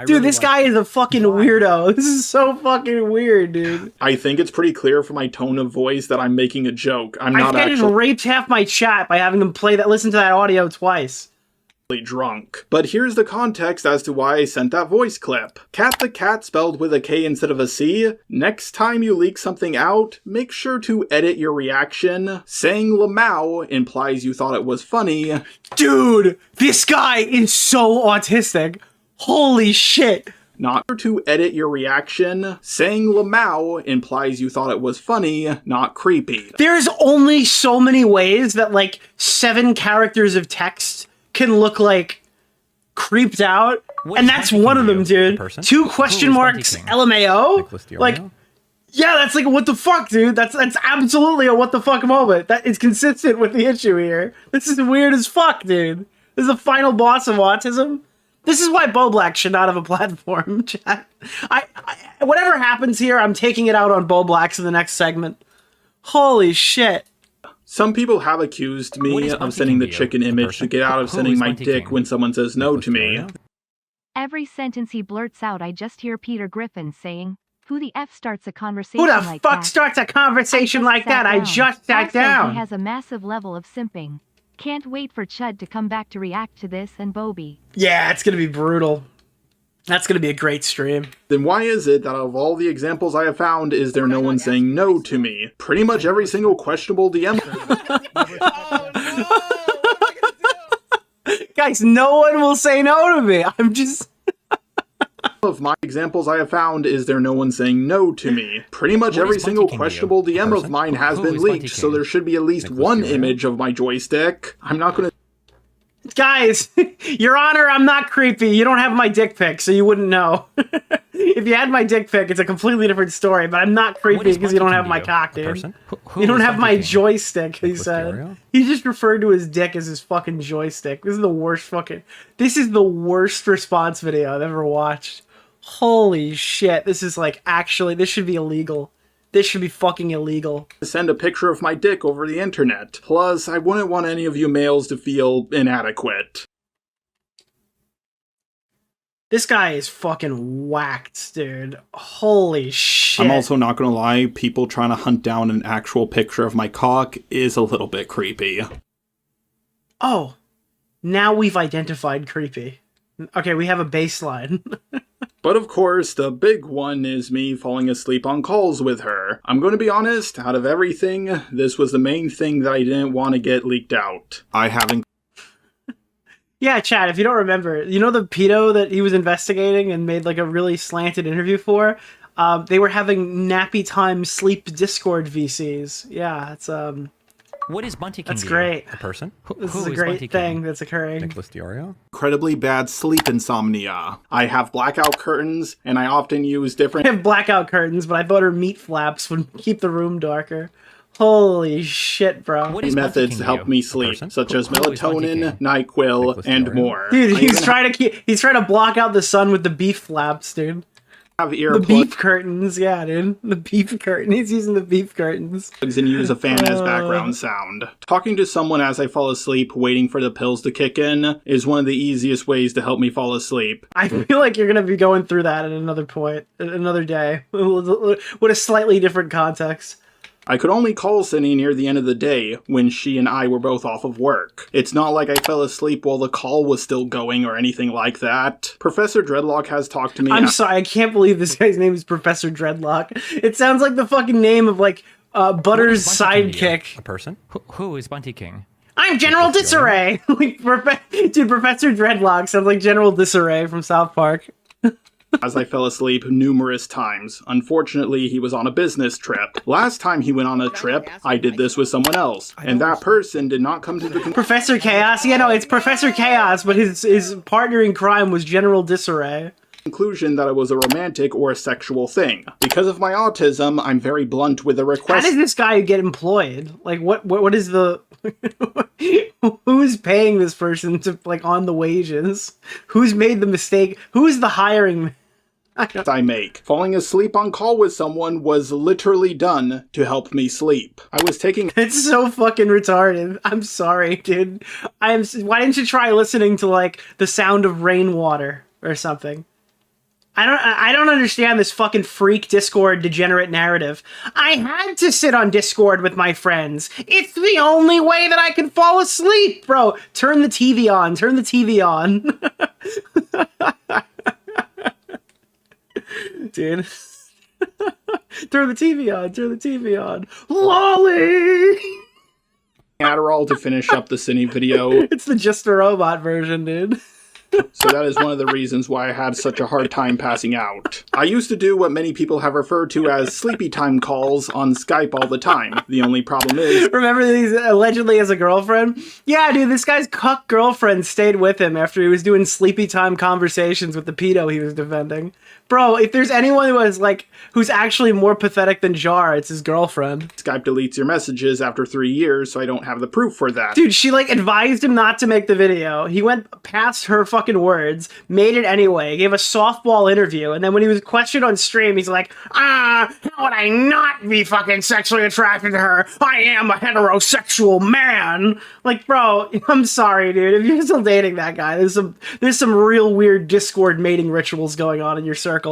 Dude, this guy is a fucking weirdo. This is so fucking weird, dude. I think it's pretty clear from my tone of voice that I'm making a joke. I'm I not think I just actually raped half my chat by having them listen to that audio twice. drunk. But here's the context as to why I sent that voice clip. Cat the cat spelled with a K instead of a C. Next time you leak something out, make sure to edit your reaction. Saying Lamau implies you thought it was funny. Dude, this guy is so autistic. Holy shit. Not to edit your reaction. Saying Lamau implies you thought it was funny, not creepy. There's only so many ways that like 7 characters of text can look like creeped out, and that's one of them, dude. 2 question marks LMAO? Like, yeah, that's like, what the fuck, dude? That's absolutely a what the fuck moment. That is consistent with the issue here. This is weird as fuck, dude. This is the final boss of autism. This is why Bo Black should not have a platform, chat. Whatever happens here, I'm taking it out on Bo Blacks in the next segment. Holy shit. Some people have accused me of sending the chicken image to get out of sending my dick when someone says no to me. Every sentence he blurts out, I just hear Peter Griffin saying, "Who the F starts a conversation Who the like fuck that?" starts a conversation like that? I just sat Also, down. He has a massive level of simping. Can't wait for Chud to come back to react to this and Bobby. Yeah, it's gonna be brutal. That's gonna be a great stream. Then why is it that of all the examples I have found, is there no one saying no to me? Pretty much every single questionable DM. Guys, no one will say no to me. I'm just... Of my examples I have found, is there no one saying no to me? Pretty much every single questionable DM of mine has been leaked, so there should be at least one image of my joystick. I'm not gonna... Guys, Your Honor, I'm not creepy. You don't have my dick pic, so you wouldn't know. If you had my dick pic, it's a completely different story, but I'm not creepy because you don't have my cock, dude. You don't have my joystick, he said. He just referred to his dick as his fucking joystick. This is the worst fucking... This is the worst response video I've ever watched. Holy shit, this is like, actually, this should be illegal. This should be fucking illegal. Send a picture of my dick over the internet. Plus, I wouldn't want any of you males to feel inadequate. This guy is fucking whacked, dude. Holy shit. I'm also not gonna lie, people trying to hunt down an actual picture of my cock is a little bit creepy. Oh, now we've identified creepy. Okay, we have a baseline. But of course, the big one is me falling asleep on calls with her. I'm going to be honest, out of everything, this was the main thing that I didn't want to get leaked out. I haven't... Yeah, Chad, if you don't remember, you know the pedo that he was investigating and made like a really slanted interview for? They were having nappy time sleep Discord VCs. Yeah, it's What is Bunty King? That's great. A person? This is a great thing that's occurring. Nicholas DeOrio? Incredibly bad sleep insomnia. I have blackout curtains, and I often use different... I have blackout curtains, but I thought her meat flaps would keep the room darker. Holy shit, bro. methods to help me sleep, such as melatonin, NyQuil, and more. Dude, he's trying to block out the sun with the beef flaps, dude. have The earplugs beef curtains, yeah, dude. The beef curtain. He's using the beef curtains. and use a fan as background sound. Talking to someone as I fall asleep, waiting for the pills to kick in, is one of the easiest ways to help me fall asleep. I feel like you're gonna be going through that at another point, another day, with a slightly different context. I could only call CyNNI near the end of the day, when she and I were both off of work. It's not like I fell asleep while the call was still going or anything like that. Professor Dreadlock has talked to me— I'm sorry, I can't believe this guy's name is Professor Dreadlock. It sounds like the fucking name of, like, Butter's sidekick. A person? Who is Bunty King? I'm General Disarray! Like, dude, Professor Dreadlock sounds like General Disarray from South Park. as I fell asleep numerous times. Unfortunately, he was on a business trip. Last time he went on a trip, I did this with someone else, and that person did not come to the Professor Chaos? Yeah, no, it's Professor Chaos, but his partner in crime was General Disarray. Conclusion that it was a romantic or a sexual thing. Because of my autism, I'm very blunt with a request. How does this guy get employed? Like, what is the... Who is paying this person to, like, on the wages? Who's made the mistake? Who is the hiring... I make. Falling asleep on call with someone was literally done to help me sleep. I was taking— It's so fucking retarded. I'm sorry, dude. Why didn't you try listening to, like, the sound of rainwater or something? I don't understand this fucking freak Discord degenerate narrative. I had to sit on Discord with my friends. It's the only way that I can fall asleep, bro. Turn the TV on. Turn the TV on. Dude. Turn the TV on. Turn the TV on. Lolly! Adderall to finish up the CyNNI video. It's the JustARobot version, dude. So that is one of the reasons why I had such a hard time passing out. I used to do what many people have referred to as sleepy time calls on Skype all the time. The only problem is— Remember these allegedly as a girlfriend? Yeah, dude, this guy's cuck girlfriend stayed with him after he was doing sleepy time conversations with the pedo he was defending. Bro, if there's anyone who's actually more pathetic than Jar, it's his girlfriend. Skype deletes your messages after 3 years, so I don't have the proof for that. Dude, she, advised him not to make the video. He went past her fucking words, made it anyway, gave a softball interview, and then when he was questioned on stream, he's like, how would I not be fucking sexually attracted to her? I am a heterosexual man! Like, bro, I'm sorry, dude. If you're still dating that guy, there's some real weird Discord mating rituals going on in your circle.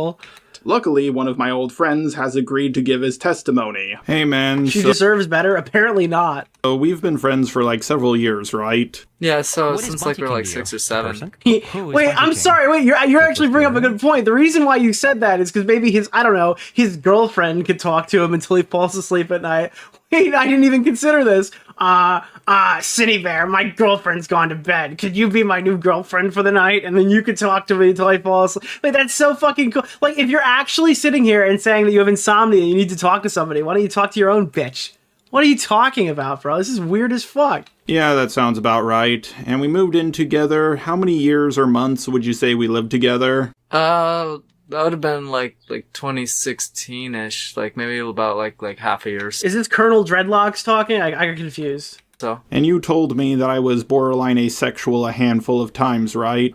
Luckily, one of my old friends has agreed to give his testimony. Hey man, she deserves better? Apparently not. So we've been friends for several years, right? Yeah, so since we're 6 or 7. Wait, I'm sorry, wait, you're actually bringing up a good point. The reason why you said that is because maybe his girlfriend could talk to him until he falls asleep at night. Wait, I didn't even consider this. CyNNI Bear, my girlfriend's gone to bed. Could you be my new girlfriend for the night? And then you could talk to me until I fall asleep. Like, that's so fucking cool. Like, if you're actually sitting here and saying that you have insomnia and you need to talk to somebody, why don't you talk to your own bitch? What are you talking about, bro? This is weird as fuck. Yeah, that sounds about right. And we moved in together. How many years or months would you say we lived together? That would have been like 2016-ish, maybe about like half a year. Is this Colonel Dreadlocks talking? I got confused. So. And you told me that I was borderline asexual a handful of times, right?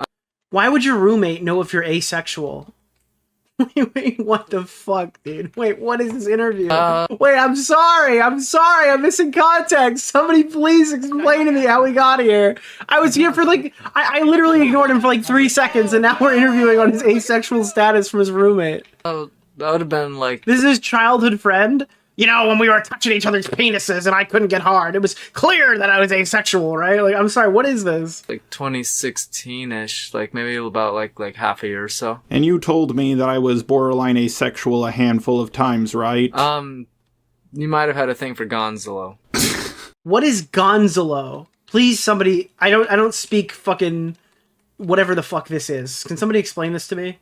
Why would your roommate know if you're asexual? Wait, what the fuck, dude? Wait, what is this interview? Wait, I'm sorry, I'm missing context. Somebody please explain to me how we got here. I was here for I literally ignored him for 3 seconds, and now we're interviewing on his asexual status from his roommate. Oh, that would have been This is his childhood friend? You know, when we were touching each other's penises and I couldn't get hard, it was clear that I was asexual, right? I'm sorry, what is this? 2016-ish, maybe about like half a year or so. And you told me that I was borderline asexual a handful of times, right? You might have had a thing for Gonzalo. What is Gonzalo? Please, somebody, I don't speak fucking whatever the fuck this is. Can somebody explain this to me?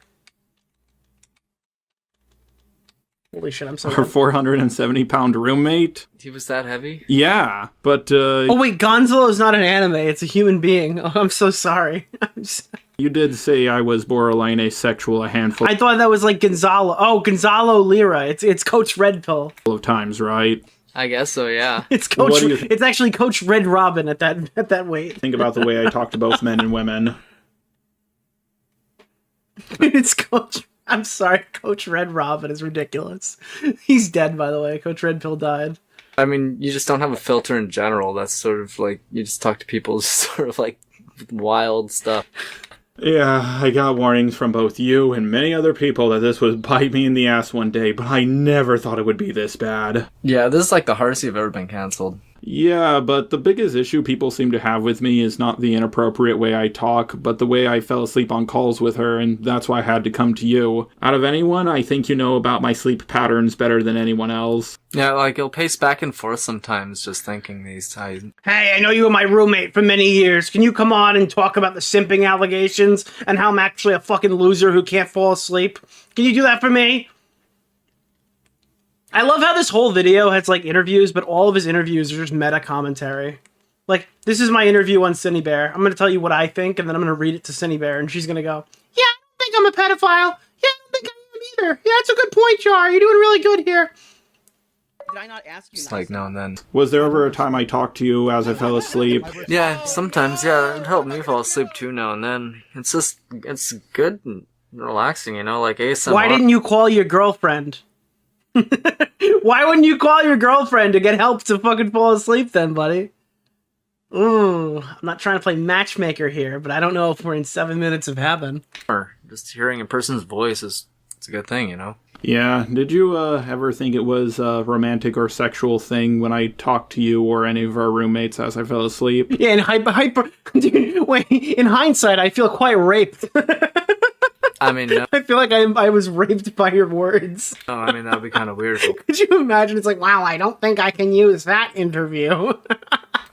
Holy shit, I'm so... Our 470-pound roommate? He was that heavy? Yeah, but, Oh wait, Gonzalo is not an anime, it's a human being. Oh, I'm so sorry. You did say I was borderline asexual a handful... I thought that was Gonzalo. Oh, Gonzalo Lira. It's Coach Red Pill. ...of times, right? I guess so, yeah. It's Coach... It's actually Coach Red Robin at that weight. Think about the way I talk to both men and women. It's Coach... I'm sorry, Coach Red Robin is ridiculous. He's dead, by the way. Coach Red Pill died. I mean, you just don't have a filter in general. That's sort of like, you just talk to people sort of like wild stuff. Yeah, I got warnings from both you and many other people that this would bite me in the ass one day, but I never thought it would be this bad. Yeah, this is like the hardest you've ever been cancelled. Yeah, but the biggest issue people seem to have with me is not the inappropriate way I talk, but the way I fell asleep on calls with her, and that's why I had to come to you. Out of anyone, I think you know about my sleep patterns better than anyone else. Yeah, like, you'll pace back and forth sometimes just thinking these times. Hey, I know you were my roommate for many years. Can you come on and talk about the simping allegations and how I'm actually a fucking loser who can't fall asleep? Can you do that for me? I love how this whole video has, like, interviews, but all of his interviews are just meta commentary. Like, this is my interview on CyNNI Bear. I'm gonna tell you what I think, and then I'm gonna read it to CyNNI Bear, and she's gonna go, yeah, I don't think I'm a pedophile. Yeah, I don't think I am either. Yeah, it's a good point, Jar. You're doing really good here. Did I not ask you? Just like now and then. Was there ever a time I talked to you as I fell asleep? Yeah, sometimes, yeah, it helped me fall asleep too now and then. It's just, it's good and relaxing, you know, like ASMR. Why didn't you call your girlfriend? Why wouldn't you call your girlfriend to get help to fucking fall asleep then, buddy? Ooh, I'm not trying to play matchmaker here, but I don't know if we're in 7 minutes of heaven. Or just hearing a person's voice is, it's a good thing, you know? Yeah, did you ever think it was a romantic or sexual thing when I talked to you or any of our roommates as I fell asleep? Yeah, dude, wait, in hindsight, I feel quite raped. I mean, no. I feel like I was raped by your words. Oh, I mean, that would be kind of weird. Could you imagine? It's like, wow, I don't think I can use that interview.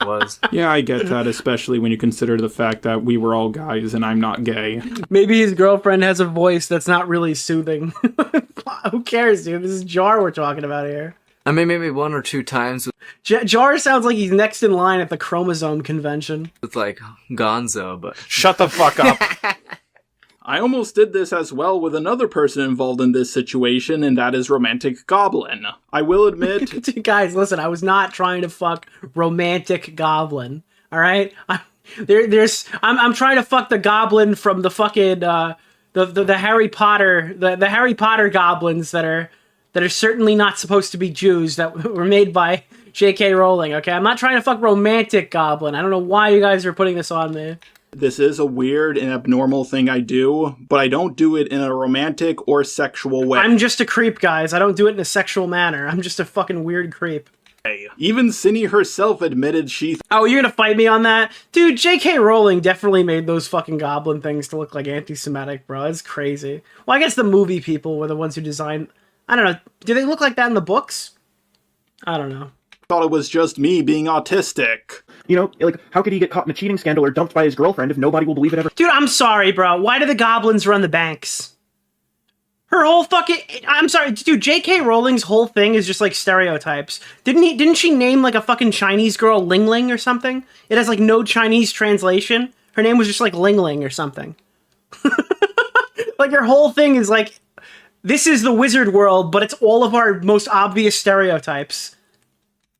Was. Yeah, I get that, especially when you consider the fact that we were all guys and I'm not gay. Maybe his girlfriend has a voice that's not really soothing. Who cares, dude? This is Jar we're talking about here. I mean, maybe 1 or 2 times Jar sounds like he's next in line at the chromosome convention. with, like, Gonzo, but... Shut the fuck up. I almost did this as well with another person involved in this situation, and that is Romantic Goblin. I will admit... Guys, listen, I was not trying to fuck Romantic Goblin, alright? I'm trying to fuck the goblin from the fucking, the Harry Potter, the Harry Potter goblins that are certainly not supposed to be Jews, that were made by J.K. Rowling, okay? I'm not trying to fuck Romantic Goblin. I don't know why you guys are putting this on me. This is a weird and abnormal thing I do, but I don't do it in a romantic or sexual way. I'm just a creep, guys. I don't do it in a sexual manner. I'm just a fucking weird creep. Even CyNNI herself admitted she... Oh, you're gonna fight me on that? Dude, J.K. Rowling definitely made those fucking goblin things to look like anti-Semitic, bro. It's crazy. Well, I guess the movie people were the ones who designed... I don't know. Do they look like that in the books? I don't know. Thought it was just me being autistic. You know, like, how could he get caught in a cheating scandal or dumped by his girlfriend if nobody will believe it ever? Dude, I'm sorry, bro. Why do the goblins run the banks? Her whole fucking... I'm sorry, dude, J.K. Rowling's whole thing is just, like, stereotypes. Didn't she name, like, a fucking Chinese girl Ling Ling or something? It has, like, no Chinese translation. Her name was just, like, Ling Ling or something. Like, her whole thing is, like, this is the wizard world, but it's all of our most obvious stereotypes.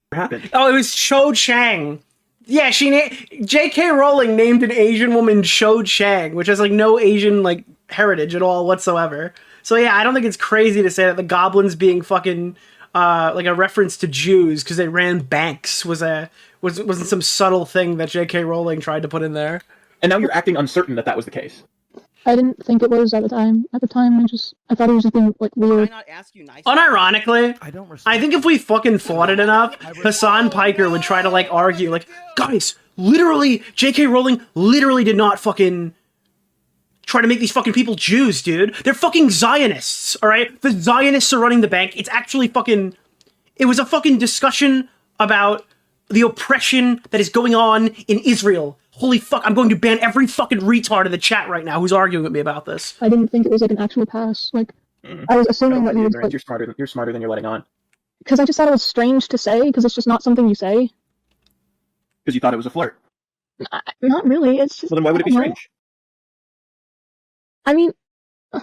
What happened? Oh, it was Cho Chang. Yeah, J.K. Rowling named an Asian woman Cho Chang, which has, like, no Asian, like, heritage at all whatsoever. So, yeah, I don't think it's crazy to say that the goblins being fucking, like, a reference to Jews because they ran banks wasn't some subtle thing that J.K. Rowling tried to put in there. And now you're acting uncertain that that was the case. I didn't think it was at the time. At the time, I thought it was just being, like, weird. Unironically, I think if we fucking fought it enough, Hassan Piker would try to, like, argue, like, guys, literally, J.K. Rowling literally did not fucking try to make these fucking people Jews, dude. They're fucking Zionists, alright? The Zionists are running the bank. It's actually fucking... It was a fucking discussion about the oppression that is going on in Israel. Holy fuck, I'm going to ban every fucking retard in the chat right now who's arguing with me about this. I didn't think it was, like, an actual pass. Like, I was assuming that he was, like... You're smarter than you're letting on. Because I just thought it was strange to say, because it's just not something you say. Because you thought it was a flirt. Not really, it's just... Well, then why would it be strange? I mean... I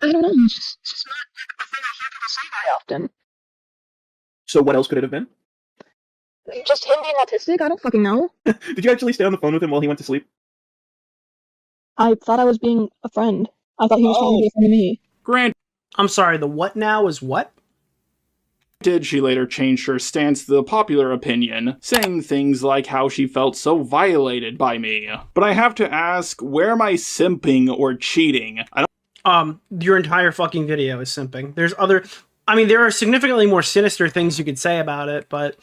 don't know, it's just not a thing I hear people say very often. So what else could it have been? Just him being autistic? I don't fucking know. Did you actually stay on the phone with him while he went to sleep? I thought I was being a friend. I thought he was trying to be a friend of me. Granted, I'm sorry, the what now is what? she later changed her stance to the popular opinion, saying things like how she felt so violated by me. But I have to ask, where am I simping or cheating? Your entire fucking video is simping. There are significantly more sinister things you could say about it, but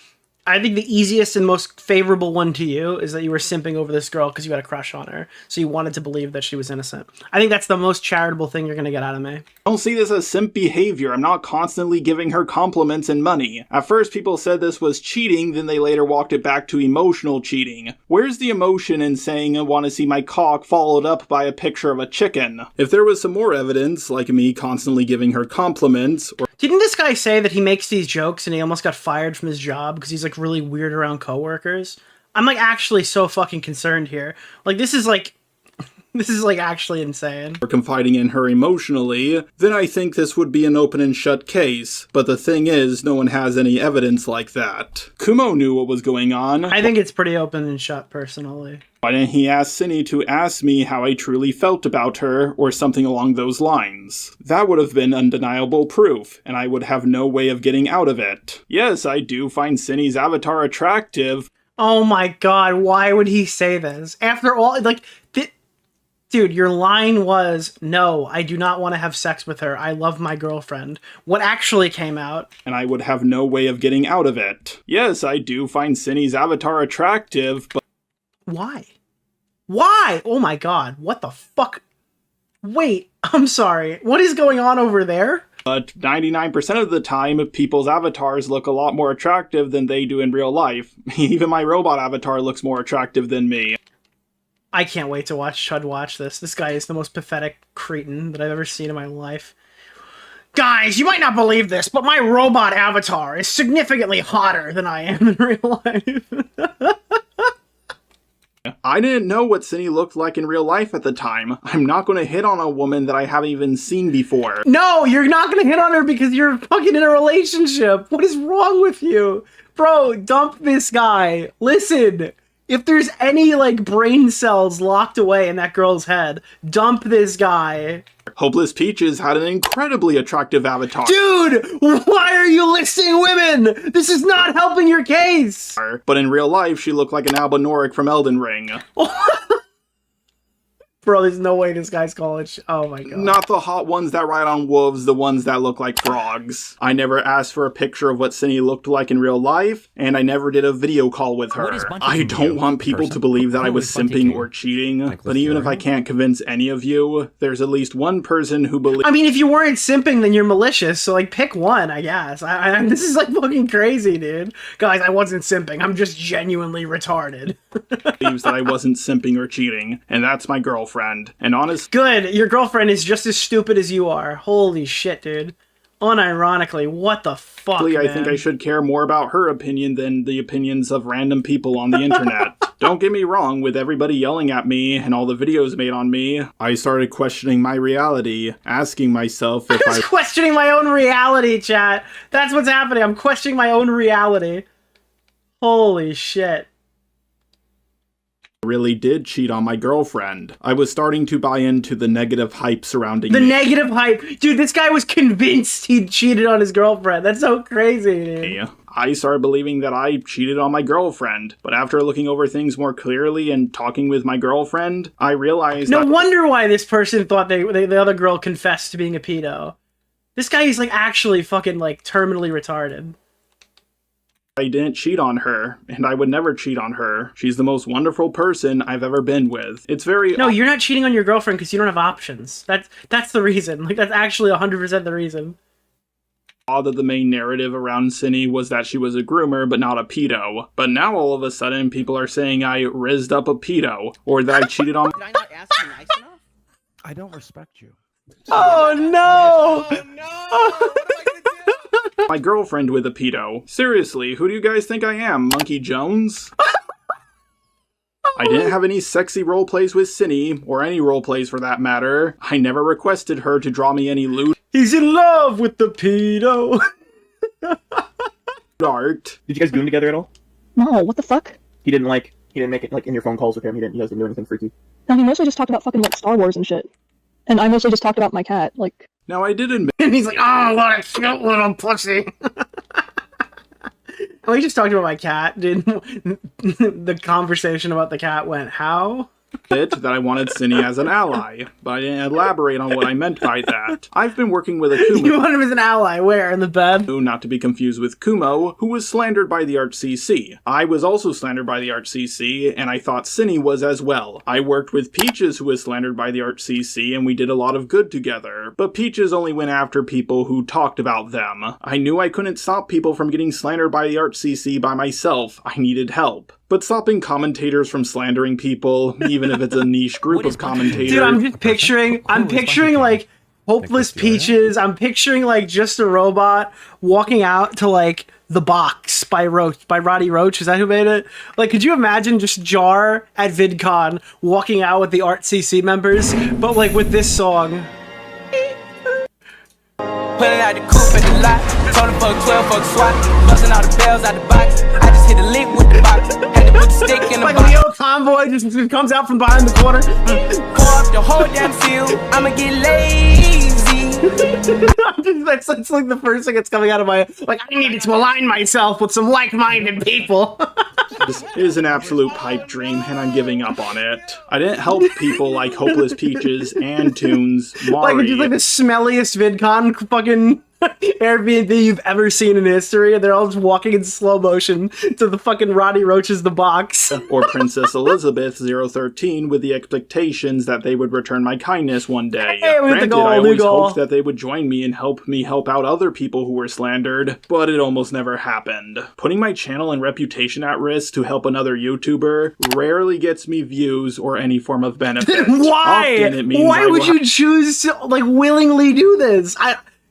I think the easiest and most favorable one to you is that you were simping over this girl because you had a crush on her, so you wanted to believe that she was innocent. I think that's the most charitable thing you're gonna get out of me. I don't see this as simp behavior. I'm not constantly giving her compliments and money. At first people said this was cheating, then they later walked it back to emotional cheating. Where's the emotion in saying I want to see my cock followed up by a picture of a chicken? If there was some more evidence, like me constantly giving her compliments, or didn't this guy say that he makes these jokes and he almost got fired from his job because he's like really weird around coworkers? I'm like actually so fucking concerned here. Like this is like actually insane. Or confiding in her emotionally, then I think this would be an open and shut case. But the thing is, no one has any evidence like that. Kumo knew what was going on. I think it's pretty open and shut, personally. Why didn't he ask CyNNI to ask me how I truly felt about her, or something along those lines? That would have been undeniable proof, and I would have no way of getting out of it. Yes, I do find CyNNI's avatar attractive. Oh my god, why would he say this? After all, like, dude, your line was, no, I do not want to have sex with her. I love my girlfriend. What actually came out? And I would have no way of getting out of it. Yes, I do find CyNNI's avatar attractive, but... Why? Why? Oh my god, what the fuck? Wait, I'm sorry. What is going on over there? But 99% of the time, people's avatars look a lot more attractive than they do in real life. Even my robot avatar looks more attractive than me. I can't wait to watch Chud watch this. This guy is the most pathetic cretin that I've ever seen in my life. Guys, you might not believe this, but my robot avatar is significantly hotter than I am in real life. I didn't know what CyNNI looked like in real life at the time. I'm not going to hit on a woman that I haven't even seen before. No, you're not going to hit on her because you're fucking in a relationship. What is wrong with you? Bro, dump this guy. Listen. If there's any, like, brain cells locked away in that girl's head, dump this guy. Hopeless Peaches had an incredibly attractive avatar. Dude, why are you listing women? This is not helping your case. But in real life, she looked like an Albinoric from Elden Ring. Bro, there's no way this guy's college. Oh my god. Not the hot ones that ride on wolves, the ones that look like frogs. I never asked for a picture of what CyNNI looked like in real life, and I never did a video call with her. I don't want people to believe that I was simping or cheating, but even if I can't convince any of you, there's at least one person who believes— I mean, if you weren't simping, then you're malicious, so like, pick one, I guess. This is like fucking crazy, dude. Guys, I wasn't simping, I'm just genuinely retarded. believes that I wasn't simping or cheating, and that's my girlfriend. And honest— Good, your girlfriend is just as stupid as you are. Holy shit, dude. Unironically, what the fuck, man? I think I should care more about her opinion than the opinions of random people on the internet. Don't get me wrong, with everybody yelling at me and all the videos made on me, I started questioning my reality, asking myself if I'm questioning my own reality, chat. That's what's happening. I'm questioning my own reality. Holy shit. Really did cheat on my girlfriend. I was starting to buy into the negative hype surrounding the me. Negative hype? Dude, this guy was convinced he cheated on his girlfriend. That's so crazy, dude. I started believing that I cheated on my girlfriend, but after looking over things more clearly and talking with my girlfriend, I realized— No wonder why this person thought the other girl confessed to being a pedo. This guy is like actually fucking like terminally retarded. I didn't cheat on her, and I would never cheat on her. She's the most wonderful person I've ever been with. It's very— No, you're not cheating on your girlfriend because you don't have options. That's the reason. Like, that's actually 100% the reason. Odd that the main narrative around CyNNI was that she was a groomer, but not a pedo. But now all of a sudden, people are saying I rizzed up a pedo, or that I cheated on— Did I not ask you nice enough? I don't respect you. Oh no! Oh no! my girlfriend with a pedo. Seriously, who do you guys think I am, Monkey Jones? I didn't have any sexy roleplays with CyNNI, or any roleplays for that matter. I never requested her to draw me any lewd— He's in love with the pedo! art. Did you guys do them together at all? No, what the fuck? He didn't make it like in your phone calls with him. You guys didn't do anything freaky. No, he mostly just talked about fucking like Star Wars and shit. And I mostly just talked about my cat, like. Now, I did admit... And he's like, oh, what a cute little pussy. We just talked about my cat, dude. The conversation about the cat went, how? That I wanted CyNNI as an ally, but I didn't elaborate on what I meant by that. I've been working with Akuma. You want him as an ally? Where? In the bed? Not to be confused with Kumo, who was slandered by the ArchCC. I was also slandered by the ArchCC, and I thought CyNNI was as well. I worked with Peaches, who was slandered by the ArchCC, and we did a lot of good together. But Peaches only went after people who talked about them. I knew I couldn't stop people from getting slandered by the ArchCC by myself. I needed help. But stopping commentators from slandering people, even if it's a niche group of commentators... Dude, I'm just picturing, like, Hopeless Peaches. I'm picturing, like, JustARobot walking out to, like, The Box by Roddy Roach. Is that who made it? Like, could you imagine just Jar at VidCon walking out with the ArchCC members, but, like, with this song? Pulling out the coupe at the lot. Told him fuck 12, fuck SWAT. Busting all the bells out the box. I just hit a lick with the box. Had to put the stick in the like box. Leo Convoy just comes out from behind the corner. Pour up the whole damn field. I'ma get lazy. That's like the first thing that's coming out of my... Like, I needed to align myself with some like-minded people. This is an absolute pipe dream, and I'm giving up on it. I didn't help people like Hopeless Peaches and Tunes, Mari... Like, it's like the smelliest VidCon fucking Airbnb you've ever seen in history, and they're all just walking in slow motion to the fucking Roddy Roach's The Box. Or Princess Elizabeth 013 with the expectations that they would return my kindness one day. Hey, Granted, I always hoped that they would join me and help me help out other people who were slandered, but it almost never happened. Putting my channel and reputation at risk to help another YouTuber rarely gets me views or any form of benefit. Why? Often it means Why would you choose to, like, willingly do this?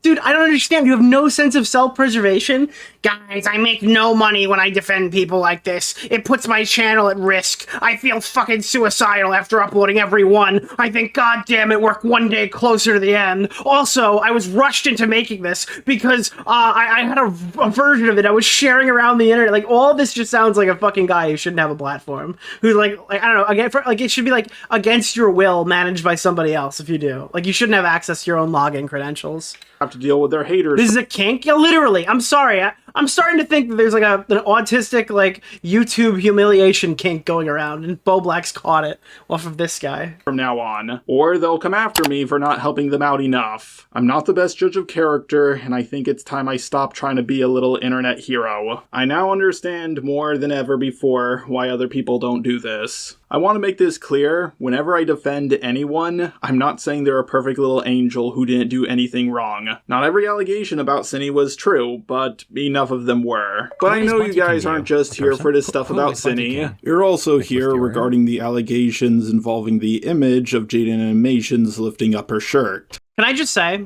Dude, I don't understand. You have no sense of self-preservation? Guys, I make no money when I defend people like this. It puts my channel at risk. I feel fucking suicidal after uploading every one. I think, god damn it, we're one day closer to the end. Also, I was rushed into making this because I had a version of it I was sharing around the internet. Like, all this just sounds like a fucking guy who shouldn't have a platform. Who's like I don't know, it should be like against your will, managed by somebody else if you do. Like, you shouldn't have access to your own login credentials. Have to deal with their haters. This is a kink? Yeah, literally. I'm sorry. I'm starting to think that there's like an autistic, like, YouTube humiliation kink going around, and Bo Black's caught it off of this guy. From now on. Or they'll come after me for not helping them out enough. I'm not the best judge of character, and I think it's time I stop trying to be a little internet hero. I now understand more than ever before why other people don't do this. I want to make this clear, whenever I defend anyone, I'm not saying they're a perfect little angel who didn't do anything wrong. Not every allegation about CyNNI was true, but enough of them were. But I know you guys aren't just here for this stuff about CyNNI. You're also here regarding the allegations involving the image of Jaiden Animations lifting up her shirt. Can I just say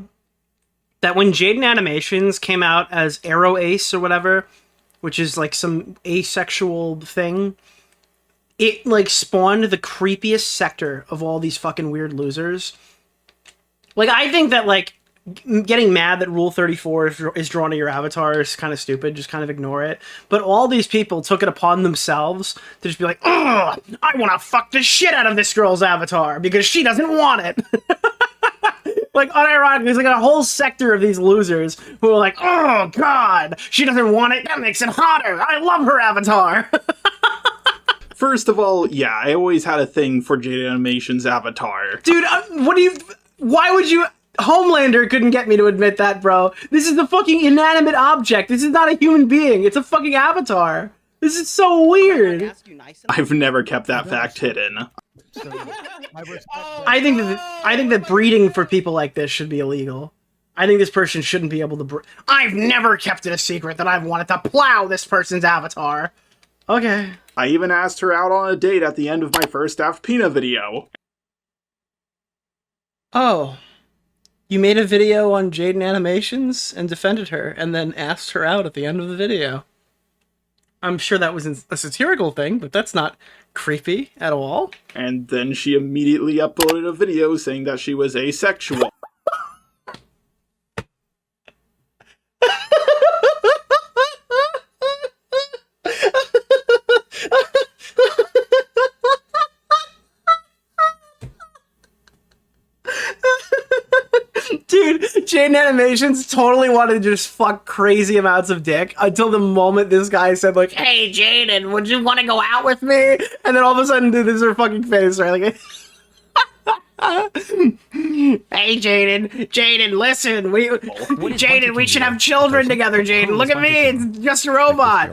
that when Jaiden Animations came out as Arrow Ace or whatever, which is like some asexual thing, it, like, spawned the creepiest sector of all these fucking weird losers. Like, I think that, like, getting mad that Rule 34 is drawn to your avatar is kind of stupid. Just kind of ignore it. But all these people took it upon themselves to just be like, ugh, I want to fuck the shit out of this girl's avatar because she doesn't want it. Like, unironically, there's like a whole sector of these losers who are like, oh, God, she doesn't want it. That makes it hotter. I love her avatar. First of all, yeah, I always had a thing for Jaiden Animations' avatar. Dude, why would you... Homelander couldn't get me to admit that, bro. This is the fucking inanimate object. This is not a human being. It's a fucking avatar. This is so weird. I've never kept that fact hidden. I think that breeding for people like this should be illegal. I think this person shouldn't be able to I've never kept it a secret that I've wanted to plow this person's avatar. Okay. I even asked her out on a date at the end of my first Daft Pina video. Oh. You made a video on Jaiden Animations and defended her, and then asked her out at the end of the video. I'm sure that was a satirical thing, but that's not creepy at all. And then she immediately uploaded a video saying that she was asexual. Jaiden Animations totally wanted to just fuck crazy amounts of dick until the moment this guy said like, "Hey Jaiden, would you want to go out with me?" And then all of a sudden, dude, this is her fucking face, right? Like, "Hey Jaiden, listen, Jaiden, we should have children together, Jaiden. Look at me, it's just a robot."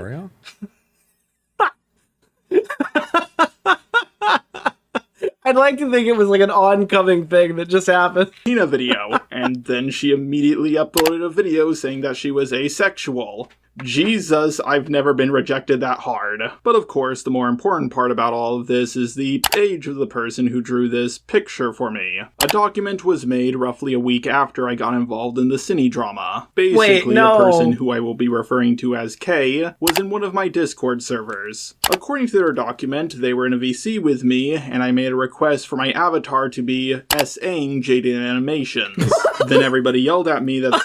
I'd like to think it was like an oncoming thing that just happened. Tina video, and then she immediately uploaded a video saying that she was asexual. Jesus, I've never been rejected that hard. But of course, the more important part about all of this is the age of the person who drew this picture for me. A document was made roughly a week after I got involved in the CyNNI drama. Basically, the person who I will be referring to as K was in one of my Discord servers. According to their document, they were in a VC with me, and I made a request for my avatar to be S.A.ing Jaiden Animations. Then everybody yelled at me that...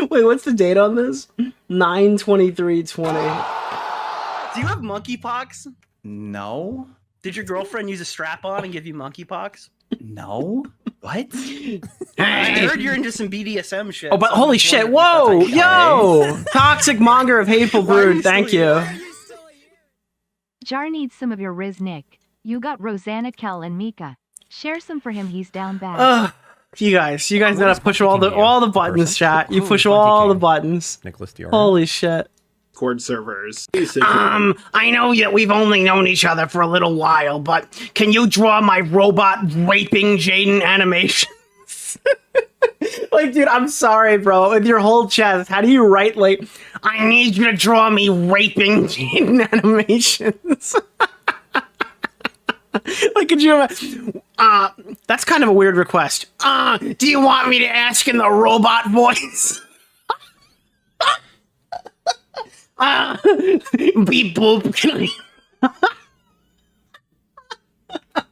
Wait, what's the date on this? 9/23/20. Do you have monkeypox? No. Did your girlfriend use a strap-on and give you monkeypox? No. What? I heard you're into some BDSM shit. Oh, but holy shit, Whoa! Yo! Toxic monger of hateful brood, thank you. Jar needs some of your Riz Nick. You got Rosanna, Kel, and Mika. Share some for him, he's down bad. You guys gotta push all the buttons, chat. You push all the buttons. Nicholas DeOrio. Holy shit. Discord servers. Basically. I know that we've only known each other for a little while, but can you draw my robot raping Jaiden animations? Like, dude, I'm sorry, bro. With your whole chest, how do you write, like, I need you to draw me raping Jaiden animations? Like, could you that's kind of a weird request. Do you want me to ask in the robot voice? Beep boop. Can I...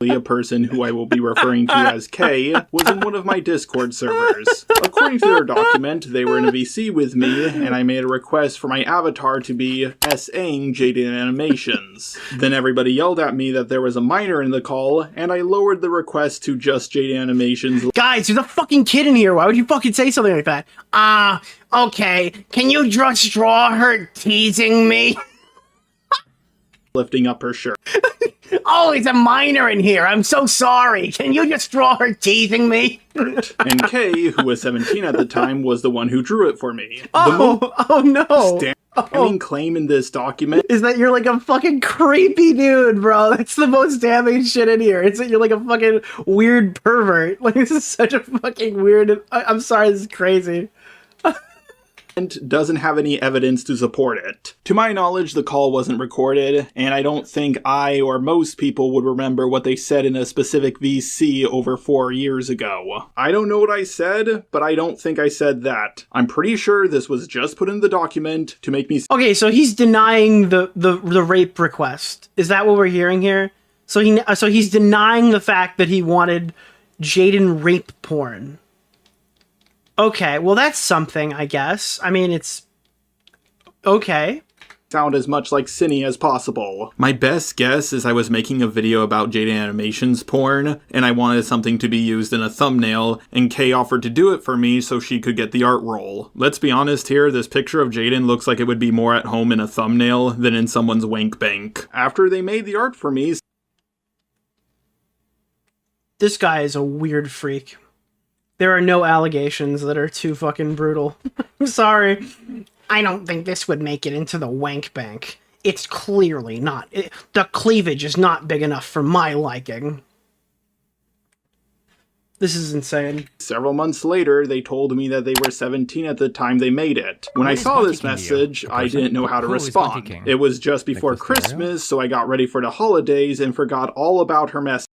A person who I will be referring to as K was in one of my Discord servers. According to their document, they were in a VC with me, and I made a request for my avatar to be S.A.ing Jaiden Animations. Then everybody yelled at me that there was a minor in the call, and I lowered the request to just Jaiden Animations. Guys, there's a fucking kid in here. Why would you fucking say something like that? Okay. Can you just draw her teasing me? Lifting up her shirt. Oh, it's a minor in here. I'm so sorry. Can you just draw her teasing me? And Kay, who was 17 at the time, was the one who drew it for me. Oh no. Claim in this document is that you're like a fucking creepy dude, bro. That's the most damning shit in here. It's that you're like a fucking weird pervert. Like, this is such a fucking weird... I'm sorry, this is crazy. Doesn't have any evidence to support it. To my knowledge, the call wasn't recorded, and I don't think I or most people would remember what they said in a specific VC over 4 years ago. I don't know what I said, but I don't think I said that. I'm pretty sure this was just put in the document to make me... Okay, so he's denying the rape request. Is that what we're hearing here? So he's denying the fact that he wanted Jaiden rape porn. Okay, well that's something, I guess. I mean, it's... okay. Sound as much like CyNNI as possible. My best guess is I was making a video about Jaiden Animations porn, and I wanted something to be used in a thumbnail, and Kay offered to do it for me so she could get the art role. Let's be honest here, this picture of Jaiden looks like it would be more at home in a thumbnail than in someone's wank bank. After they made the art for me... This guy is a weird freak. There are no allegations that are too fucking brutal. I'm sorry. I don't think this would make it into the wank bank. It's clearly not. The cleavage is not big enough for my liking. This is insane. Several months later, they told me that they were 17 at the time they made it. When I saw this message, I didn't know how to respond. It was just before Christmas, so I got ready for the holidays and forgot all about her message.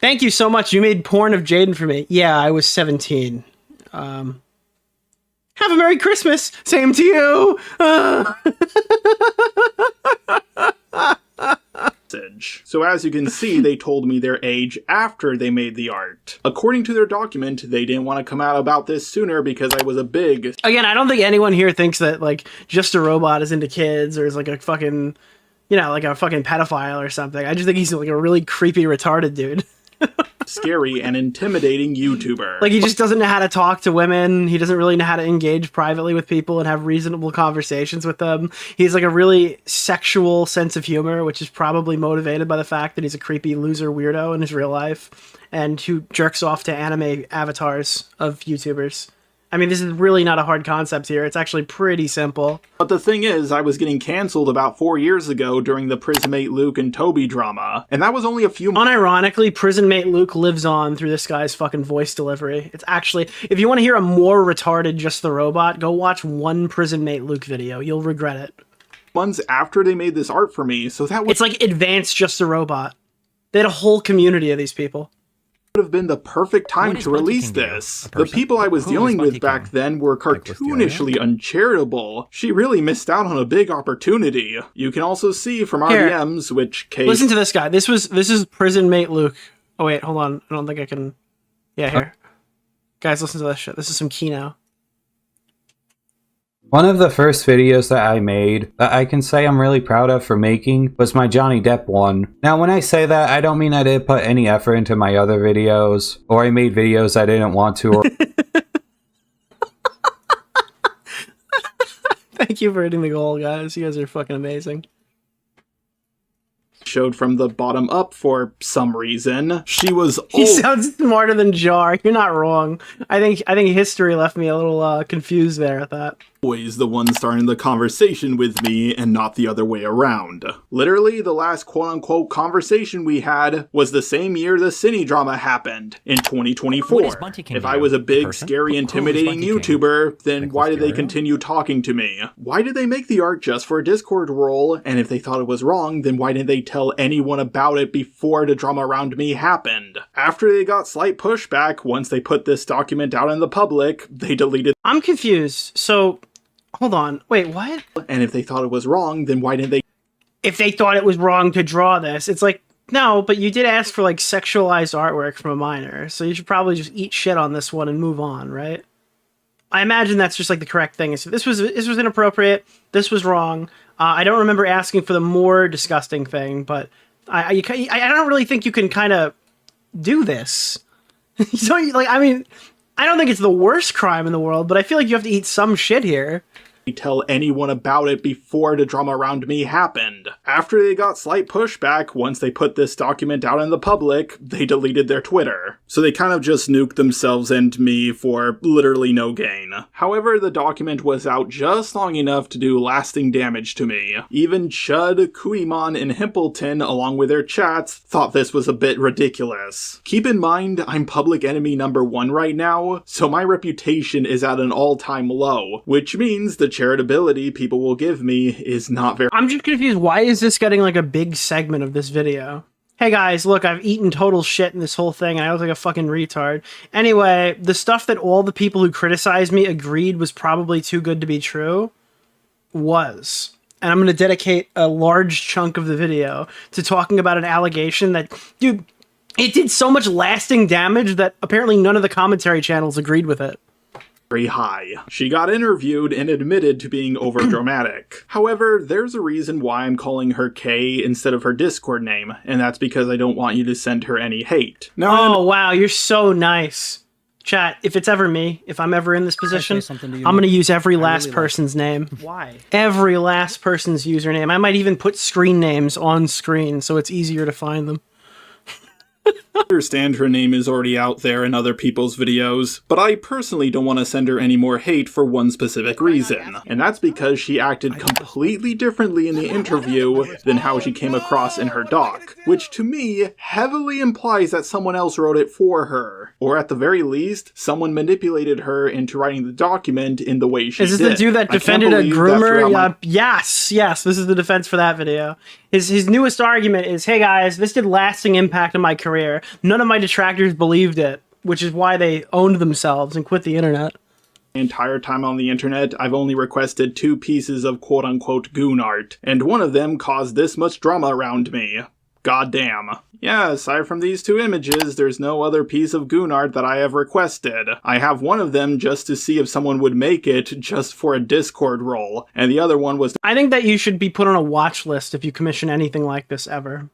Thank you so much. You made porn of Jaiden for me. Yeah, I was 17. Have a Merry Christmas. Same to you. So as you can see, they told me their age after they made the art. According to their document, they didn't want to come out about this sooner because I was a big... Again, I don't think anyone here thinks that, like, JustARobot is into kids or is like a fucking, you know, like a fucking pedophile or something. I just think he's like a really creepy, retarded dude. scary and intimidating YouTuber. Like, he just doesn't know how to talk to women. He doesn't really know how to engage privately with people and have reasonable conversations with them. He's like a really sexual sense of humor, which is probably motivated by the fact that he's a creepy loser weirdo in his real life and who jerks off to anime avatars of YouTubers. I mean, this is really not a hard concept here. It's actually pretty simple. But the thing is, I was getting cancelled about 4 years ago during the Prismate Luke and Toby drama, and that was only a few months. Unironically, Prismate Luke lives on through this guy's fucking voice delivery. It's actually, if you want to hear a more retarded JustARobot, go watch one Prismate Luke video. You'll regret it. Months after they made this art for me, so that was... It's like advanced JustARobot. They had a whole community of these people. Would have been the perfect time to release this. The people I was dealing with back then were cartoonishly uncharitable. She really missed out on a big opportunity. You can also see from our DMs which case... Listen to this guy. This is Prison Mate Luke. Oh wait, hold on. I don't think I can... Yeah, here. Guys, listen to this shit. This is some Kino. One of the first videos that I made that I can say I'm really proud of for making was my Johnny Depp one. Now when I say that, I don't mean I didn't put any effort into my other videos, or I made videos I didn't want to. Or Thank you for hitting the goal, guys. You guys are fucking amazing. Showed from the bottom up for some reason. She was old. He sounds smarter than Jar. You're not wrong. I think history left me a little confused there at that. Always the one starting the conversation with me and not the other way around. Literally, the last quote-unquote conversation we had was the same year the CyNNI drama happened, in 2024. If I was a big, scary, intimidating YouTuber, then why did they continue talking to me? Why did they make the art just for a Discord role? And if they thought it was wrong, then why didn't they tell anyone about it before the drama around me happened? After they got slight pushback, once they put this document out in the public, they deleted... I'm confused. So... Hold on. Wait, what? And if they thought it was wrong, then why didn't they... If they thought it was wrong to draw this, it's like, no, but you did ask for, like, sexualized artwork from a minor, so you should probably just eat shit on this one and move on, right? I imagine that's just, like, the correct thing. So this was inappropriate, this was wrong. I don't remember asking for the more disgusting thing, but I don't really think you can kind of do this. So, like, I mean... I don't think it's the worst crime in the world, but I feel like you have to eat some shit here. Tell anyone about it before the drama around me happened. After they got slight pushback, once they put this document out in the public, they deleted their Twitter. So they kind of just nuked themselves and me for literally no gain. However, the document was out just long enough to do lasting damage to me. Even Chud, Kuimon, and Himpleton, along with their chats, thought this was a bit ridiculous. Keep in mind, I'm public enemy #1 right now, so my reputation is at an all-time low, which means the charitability people will give me is not very... I'm just confused. Why is this getting like a big segment of this video? Hey guys, look, I've eaten total shit in this whole thing and I look like a fucking retard. Anyway, the stuff that all the people who criticized me agreed was probably too good to be true was. And I'm going to dedicate a large chunk of the video to talking about an allegation that, dude, it did so much lasting damage that apparently none of the commentary channels agreed with it. Very high. She got interviewed and admitted to being overdramatic. However, there's a reason why I'm calling her K instead of her Discord name, and that's because I don't want you to send her any hate. Now, wow, you're so nice. Chat, if it's ever me, if I'm ever in this position, I'm going to use every last person's name. Why? Every last person's username. I might even put screen names on screen so it's easier to find them. I understand her name is already out there in other people's videos, but I personally don't want to send her any more hate for one specific reason, and that's because she acted completely differently in the interview than how she came across in her doc, which to me heavily implies that someone else wrote it for her, or at the very least, someone manipulated her into writing the document in the way she did. Is this the dude that defended a groomer? Yes, this is the defense for that video. His newest argument is, hey guys, this did lasting impact on my career. None of my detractors believed it, which is why they owned themselves and quit the internet. The entire time on the internet, I've only requested 2 pieces of quote-unquote goon art, and one of them caused this much drama around me. Goddamn. Yeah, aside from these 2 images, there's no other piece of goon art that I have requested. I have one of them just to see if someone would make it just for a Discord role, and the other one was... I think that you should be put on a watch list if you commission anything like this ever.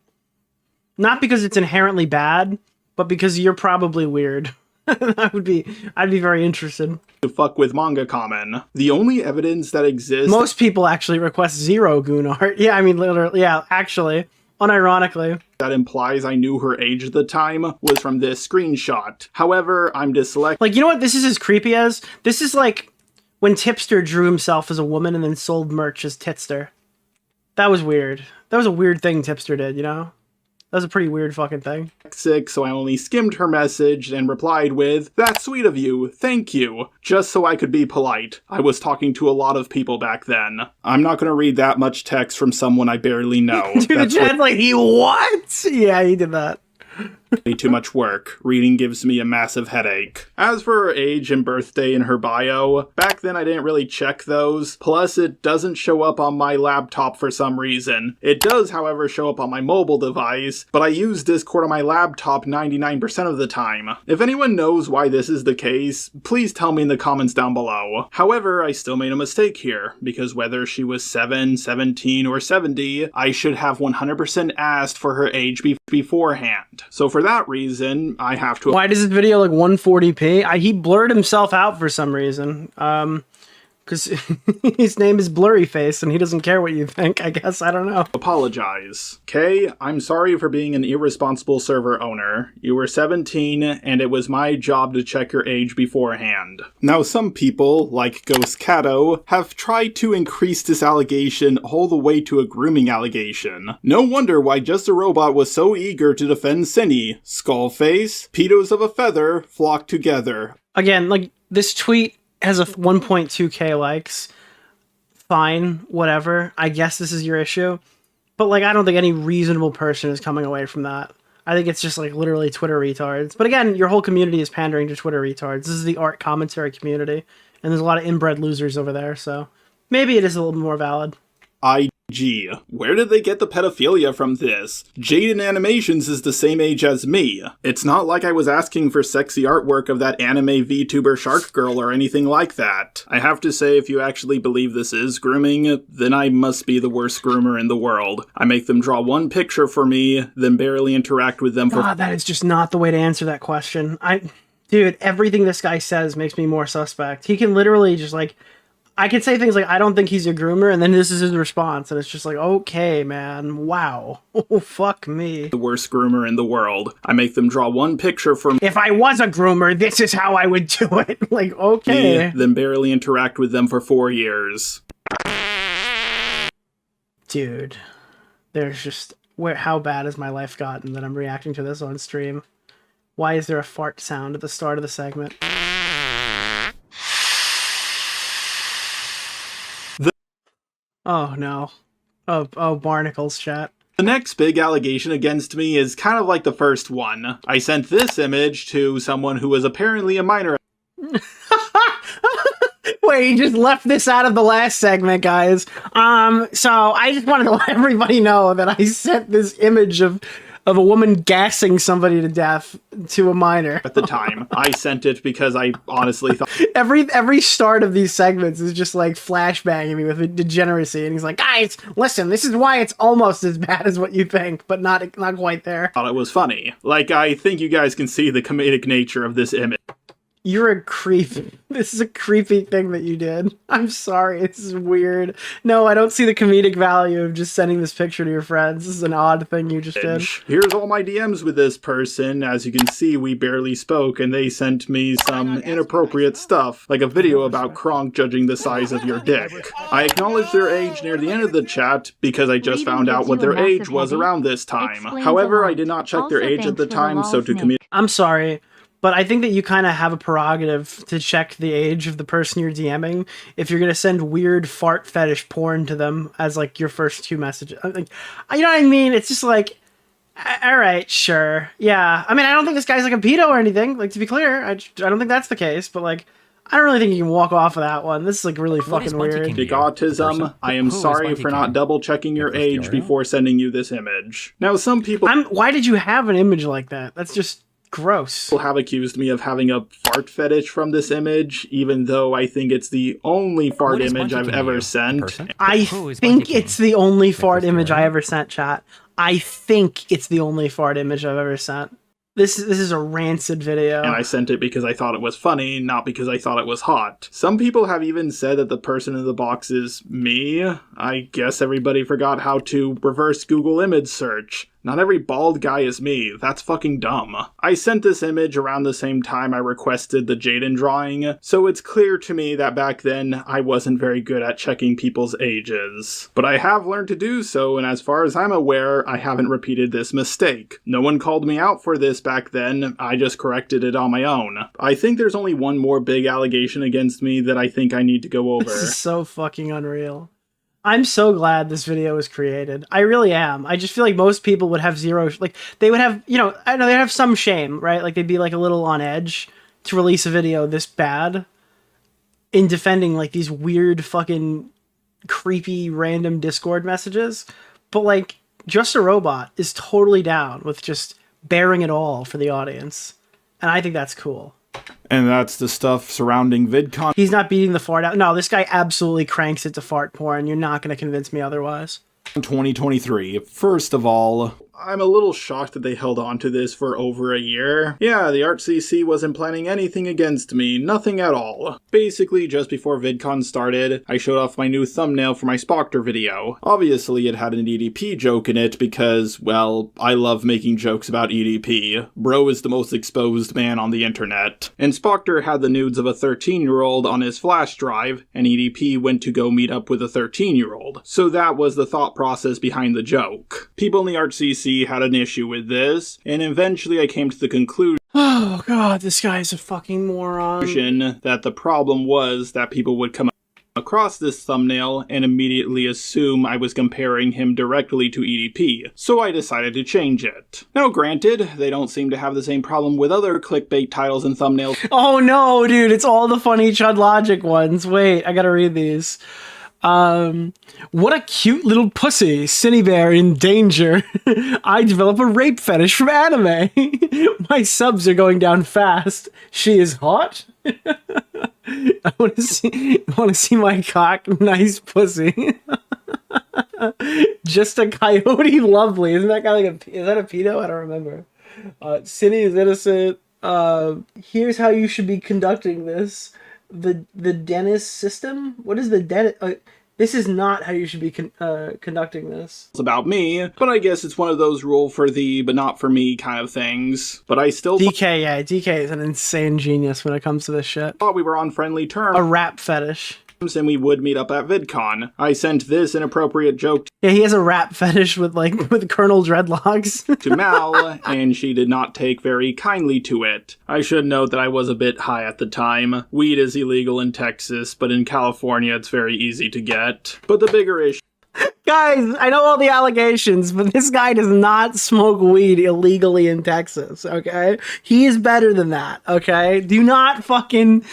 Not because it's inherently bad, but because you're probably weird. I'd be very interested. To fuck with manga common. The only evidence that exists... Most people actually request 0 goon art. Yeah, I mean, literally, yeah, actually, unironically. That implies I knew her age at the time was from this screenshot. However, I'm dyslexic. Like, you know what this is as creepy as? This is like when Tipster drew himself as a woman and then sold merch as Titster. That was weird. That was a weird thing Tipster did, you know? That was a pretty weird fucking thing. So I only skimmed her message and replied with, "That's sweet of you, thank you," just so I could be polite. I was talking to a lot of people back then. I'm not gonna read that much text from someone I barely know. Dude, the chat's like, he what? Yeah, he did that. Way too much work. Reading gives me a massive headache. As for her age and birthday in her bio, back then I didn't really check those. Plus, it doesn't show up on my laptop for some reason. It does, however, show up on my mobile device, but I use Discord on my laptop 99% of the time. If anyone knows why this is the case, please tell me in the comments down below. However, I still made a mistake here, because whether she was 7, 17, or 70, I should have 100% asked for her age beforehand. So for that reason, I have to... Why does this video look 140p? He blurred himself out for some reason. Because his name is Blurryface and he doesn't care what you think, I guess. I don't know. Apologize. Okay, I'm sorry for being an irresponsible server owner. You were 17 and it was my job to check your age beforehand. Now some people, like Ghost Cato, have tried to increase this allegation all the way to a grooming allegation. No wonder why JustARobot was so eager to defend CyNNI. Skullface, pedos of a feather flock together. Again, like, this tweet has a 1.2k likes. Fine, whatever. I guess this is your issue. But, like, I don't think any reasonable person is coming away from that. I think it's just, like, literally Twitter retards. But again, your whole community is pandering to Twitter retards. This is the art commentary community. And there's a lot of inbred losers over there, so maybe it is a little more valid. IG. Where did they get the pedophilia from this? Jaiden Animations is the same age as me. It's not like I was asking for sexy artwork of that anime VTuber Shark Girl or anything like that. I have to say, if you actually believe this is grooming, then I must be the worst groomer in the world. I make them draw one picture for me, then barely interact with them for— God, that is just not the way to answer that question. Dude, everything this guy says makes me more suspect. He can literally just, like, I could say things like, I don't think he's a groomer, and then this is his response, and it's just like, okay, man, wow. Oh, fuck me. The worst groomer in the world. I make them draw one picture for me. If I was a groomer, this is how I would do it. Like, okay. Then barely interact with them for 4 years. Dude, there's just, how bad has my life gotten that I'm reacting to this on stream? Why is there a fart sound at the start of the segment? Oh no. Oh, Barnacles chat. The next big allegation against me is kind of like the first one. I sent this image to someone who was apparently a minor. Wait, you just left this out of the last segment, guys. So I just wanted to let everybody know that I sent this image of a woman gassing somebody to death to a minor. At the time, I sent it because I honestly thought every start of these segments is just like flashbanging me with degeneracy, and he's like, guys, listen, this is why it's almost as bad as what you think, but not quite there. Thought it was funny. Like, I think you guys can see the comedic nature of this image. You're a creep. This is a creepy thing that you did. I'm sorry, this is weird. No, I don't see the comedic value of just sending this picture to your friends. This is an odd thing you just did. Here's all my DMs with this person. As you can see, we barely spoke, and they sent me some inappropriate stuff, like a video about Kronk judging the size of your dick. I acknowledged their age near the end of the chat because I just found out what their age was around this time. However, I did not check their age at the time, so to communicate— I'm sorry, but I think that you kind of have a prerogative to check the age of the person you're DMing if you're going to send weird fart fetish porn to them as, like, your first 2 messages. Like, you know what I mean? It's just like, all right, sure. Yeah. I mean, I don't think this guy's, like, a pedo or anything. Like, to be clear, I don't think that's the case, but, like, I don't really think you can walk off of that one. This is, like, really fucking weird. Big autism. I am sorry for not double-checking your age before sending you this image. Now, some people— why did you have an image like that? That's just gross. People have accused me of having a fart fetish from this image, even though I think it's the only fart image I've ever sent. I think it's the only fart image I ever sent, chat. I think it's the only fart image I've ever sent. This is a rancid video. And I sent it because I thought it was funny, not because I thought it was hot. Some people have even said that the person in the box is me. I guess everybody forgot how to reverse Google image search. Not every bald guy is me. That's fucking dumb. I sent this image around the same time I requested the Jaiden drawing, so it's clear to me that back then I wasn't very good at checking people's ages. But I have learned to do so, and as far as I'm aware, I haven't repeated this mistake. No one called me out for this back then, I just corrected it on my own. I think there's only one more big allegation against me that I think I need to go over. This is so fucking unreal. I'm so glad this video was created. I really am. I just feel like most people would have zero, like, they would have, you know, I know they'd have some shame, right? Like, they'd be, like, a little on edge to release a video this bad in defending, like, these weird fucking creepy random Discord messages. But, like, JustARobot is totally down with just bearing it all for the audience. And I think that's cool. And that's the stuff surrounding VidCon. He's not beating the fart out. No, this guy absolutely cranks it to fart porn. You're not going to convince me otherwise. 2023. First of all, I'm a little shocked that they held on to this for over a year. Yeah, the ArtCC wasn't planning anything against me, nothing at all. Basically, just before VidCon started, I showed off my new thumbnail for my Spoctor video. Obviously, it had an EDP joke in it because, well, I love making jokes about EDP. Bro is the most exposed man on the internet. And Spoctor had the nudes of a 13-year-old on his flash drive, and EDP went to go meet up with a 13-year-old. So that was the thought process behind the joke. People in the ArtCC had an issue with this, and eventually I came to the conclusion Oh god, this guy's a fucking moron. that the problem was that people would come across this thumbnail and immediately assume I was comparing him directly to EDP, so I decided to change it. Now granted, they don't seem to have the same problem with other clickbait titles and thumbnails. Oh no, dude, it's all the funny Chud Logic ones. Wait, I gotta read these. What a cute little pussy, CyNNI Bear in danger. I develop a rape fetish from anime. My subs are going down fast. She is hot. I want to see my cock. Nice pussy. Just a coyote lovely. Isn't that guy like is that a pedo? I don't remember. CyNNI is innocent. Here's how you should be conducting this. The dentist system? What is the dentist? This is not how you should be conducting this. It's about me, but I guess it's one of those rule for thee, but not for me kind of things. But I still DK is an insane genius when it comes to this shit. Thought we were on friendly terms. A rap fetish. And we would meet up at VidCon. I sent this inappropriate joke yeah, he has a rap fetish with Colonel Dreadlocks. to Mal, and she did not take very kindly to it. I should note that I was a bit high at the time. Weed is illegal in Texas, but in California it's very easy to get. But the bigger issue Guys, I know all the allegations, but this guy does not smoke weed illegally in Texas, okay? He is better than that, okay? Do not fucking...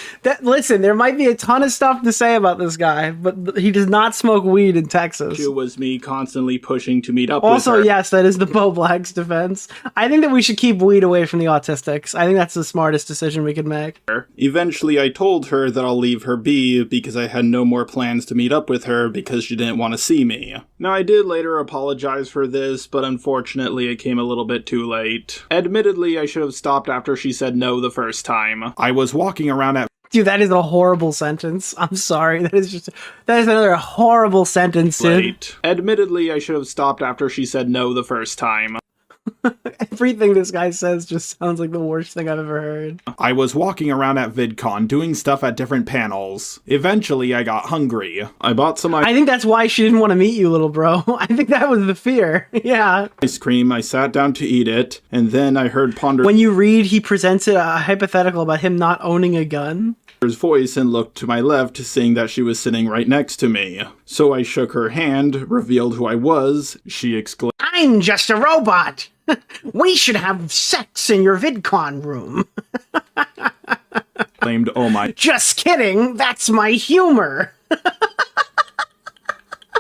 Listen, there might be a ton of stuff to say about this guy, but he does not smoke weed in Texas. It was me constantly pushing to meet up with her. Also, yes, that is the Bo Black's defense. I think that we should keep weed away from the autistics. I think that's the smartest decision we could make. Eventually, I told her that I'll leave her be because I had no more plans to meet up with her because she didn't want to see me. Now, I did later apologize for this, but unfortunately it came a little bit too late. Admittedly, I should have stopped after she said no the first time. I was walking around at... Dude, that is a horrible sentence. I'm sorry. That is another horrible sentence, dude. Admittedly, I should have stopped after she said no the first time. Everything this guy says just sounds like the worst thing I've ever heard. I was walking around at VidCon doing stuff at different panels. Eventually, I got hungry. I bought some I think that's why she didn't want to meet you, little bro. I think that was the fear. Yeah. Ice cream. I sat down to eat it, and then I heard Ponder... When you read, he presented a hypothetical about him not owning a gun. Voice and looked to my left, seeing that she was sitting right next to me. So I shook her hand, revealed who I was. She exclaimed, "I'm JustARobot! We should have sex in your VidCon room." Claimed, "Oh my..." "Just kidding, that's my humor."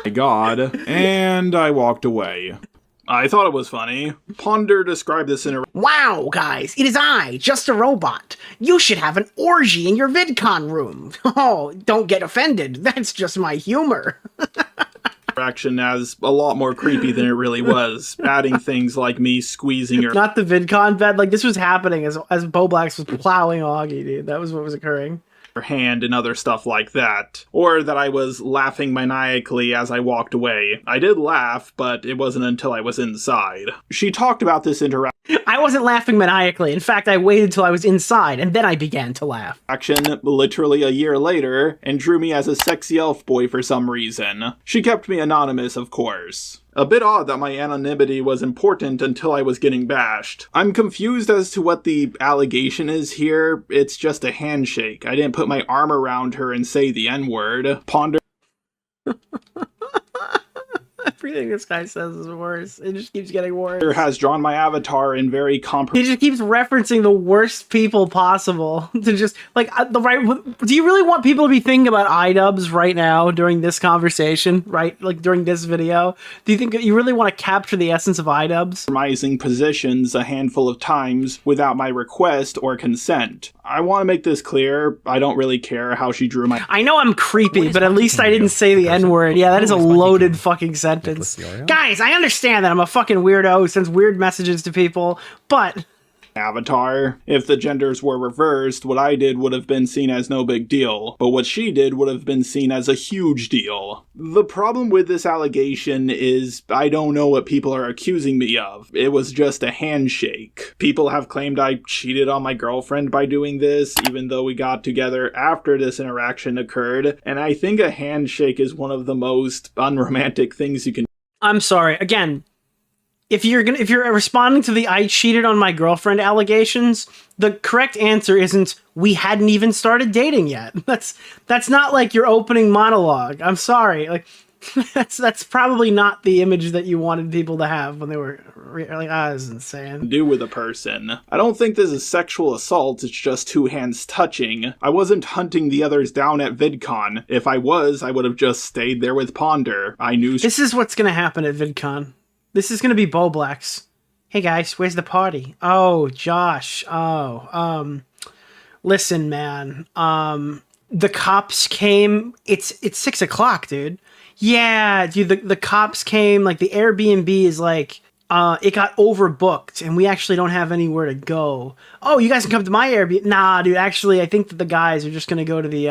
My God. And I walked away. I thought it was funny. Ponder described this in a... "Wow, guys, it is I, JustARobot. You should have an orgy in your VidCon room." "Oh, don't get offended. That's just my humor." interaction as a lot more creepy than it really was, adding things like me squeezing her Not the VidCon bed. Like, this was happening as Boblax was plowing Augie, dude. That was what was occurring. hand and other stuff like that. Or that I was laughing maniacally as I walked away. I did laugh, but it wasn't until I was inside. She talked about this interaction. I wasn't laughing maniacally. In fact, I waited till I was inside, and then I began to laugh. Literally a year later, and drew me as a sexy elf boy for some reason. She kept me anonymous, of course. A bit odd that my anonymity was important until I was getting bashed. I'm confused as to what the allegation is here. It's just a handshake. I didn't put my arm around her and say the N-word. Ponder. Everything this guy says is worse. It just keeps getting worse. Has drawn my avatar in very He just keeps referencing the worst people possible to just like the right. Do you really want people to be thinking about iDubbbz right now during this conversation? Right, like during this video? Do you think you really want to capture the essence of iDubbbz? Compromising positions a handful of times without my request or consent. I want to make this clear. I don't really care how she drew my. I know I'm creepy, but at least I didn't say the N-word. Yeah, that is a loaded fucking sentence. Guys, I understand that I'm a fucking weirdo who sends weird messages to people, but... Avatar. If the genders were reversed, what I did would have been seen as no big deal, but what she did would have been seen as a huge deal. The problem with this allegation is I don't know what people are accusing me of. It was just a handshake. People have claimed I cheated on my girlfriend by doing this, even though we got together after this interaction occurred, and I think a handshake is one of the most unromantic things you can. I'm sorry, again, if you're responding to the I cheated on my girlfriend allegations, the correct answer isn't we hadn't even started dating yet. That's not like your opening monologue. I'm sorry. Like that's probably not the image that you wanted people to have when they were like, this is insane. Do with a person. I don't think this is sexual assault, it's just two hands touching. I wasn't hunting the others down at VidCon. If I was, I would have just stayed there with Ponder. I knew. This is what's gonna happen at VidCon. This is gonna be Boblax. Hey guys, where's the party? Oh, Josh. Oh, listen, man. The cops came. It's 6 o'clock, dude. Yeah, dude. The cops came. Like the Airbnb is like, it got overbooked, and we actually don't have anywhere to go. Oh, you guys can come to my Airbnb. Nah, dude. Actually, I think that the guys are just gonna go to the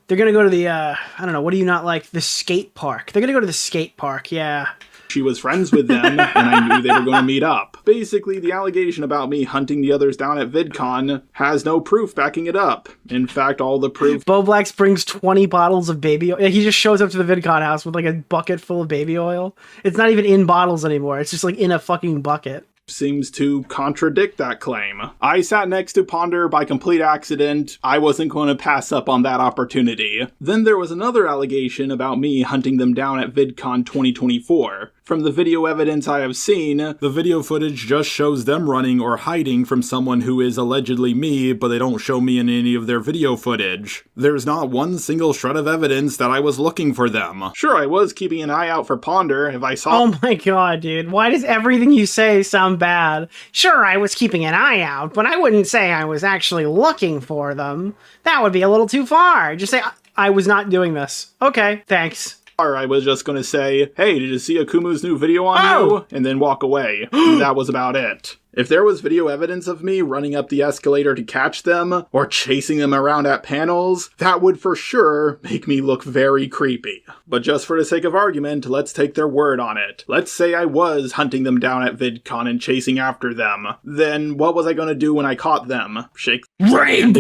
They're gonna go to the I don't know. What do you not like? The skate park. They're gonna go to the skate park. Yeah. She was friends with them, and I knew they were going to meet up. Basically, the allegation about me hunting the others down at VidCon has no proof backing it up. In fact, all the proof... Boblax brings 20 bottles of baby oil. He just shows up to the VidCon house with like a bucket full of baby oil. It's not even in bottles anymore. It's just like in a fucking bucket. Seems to contradict that claim. I sat next to Ponder by complete accident. I wasn't going to pass up on that opportunity. Then there was another allegation about me hunting them down at VidCon 2024. From the video evidence I have seen, the video footage just shows them running or hiding from someone who is allegedly me, but they don't show me in any of their video footage. There's not one single shred of evidence that I was looking for them. Sure, I was keeping an eye out for Ponder if I saw- Oh my god, dude. Why does everything you say sound bad? Sure, I was keeping an eye out, but I wouldn't say I was actually looking for them. That would be a little too far. Just say, I was not doing this. Okay, thanks. Or I was just gonna say, hey, did you see Akumu's new video on you? And then walk away. That was about it. If there was video evidence of me running up the escalator to catch them, or chasing them around at panels, that would for sure make me look very creepy. But just for the sake of argument, let's take their word on it. Let's say I was hunting them down at VidCon and chasing after them. Then what was I gonna do when I caught them? Shake- Rape!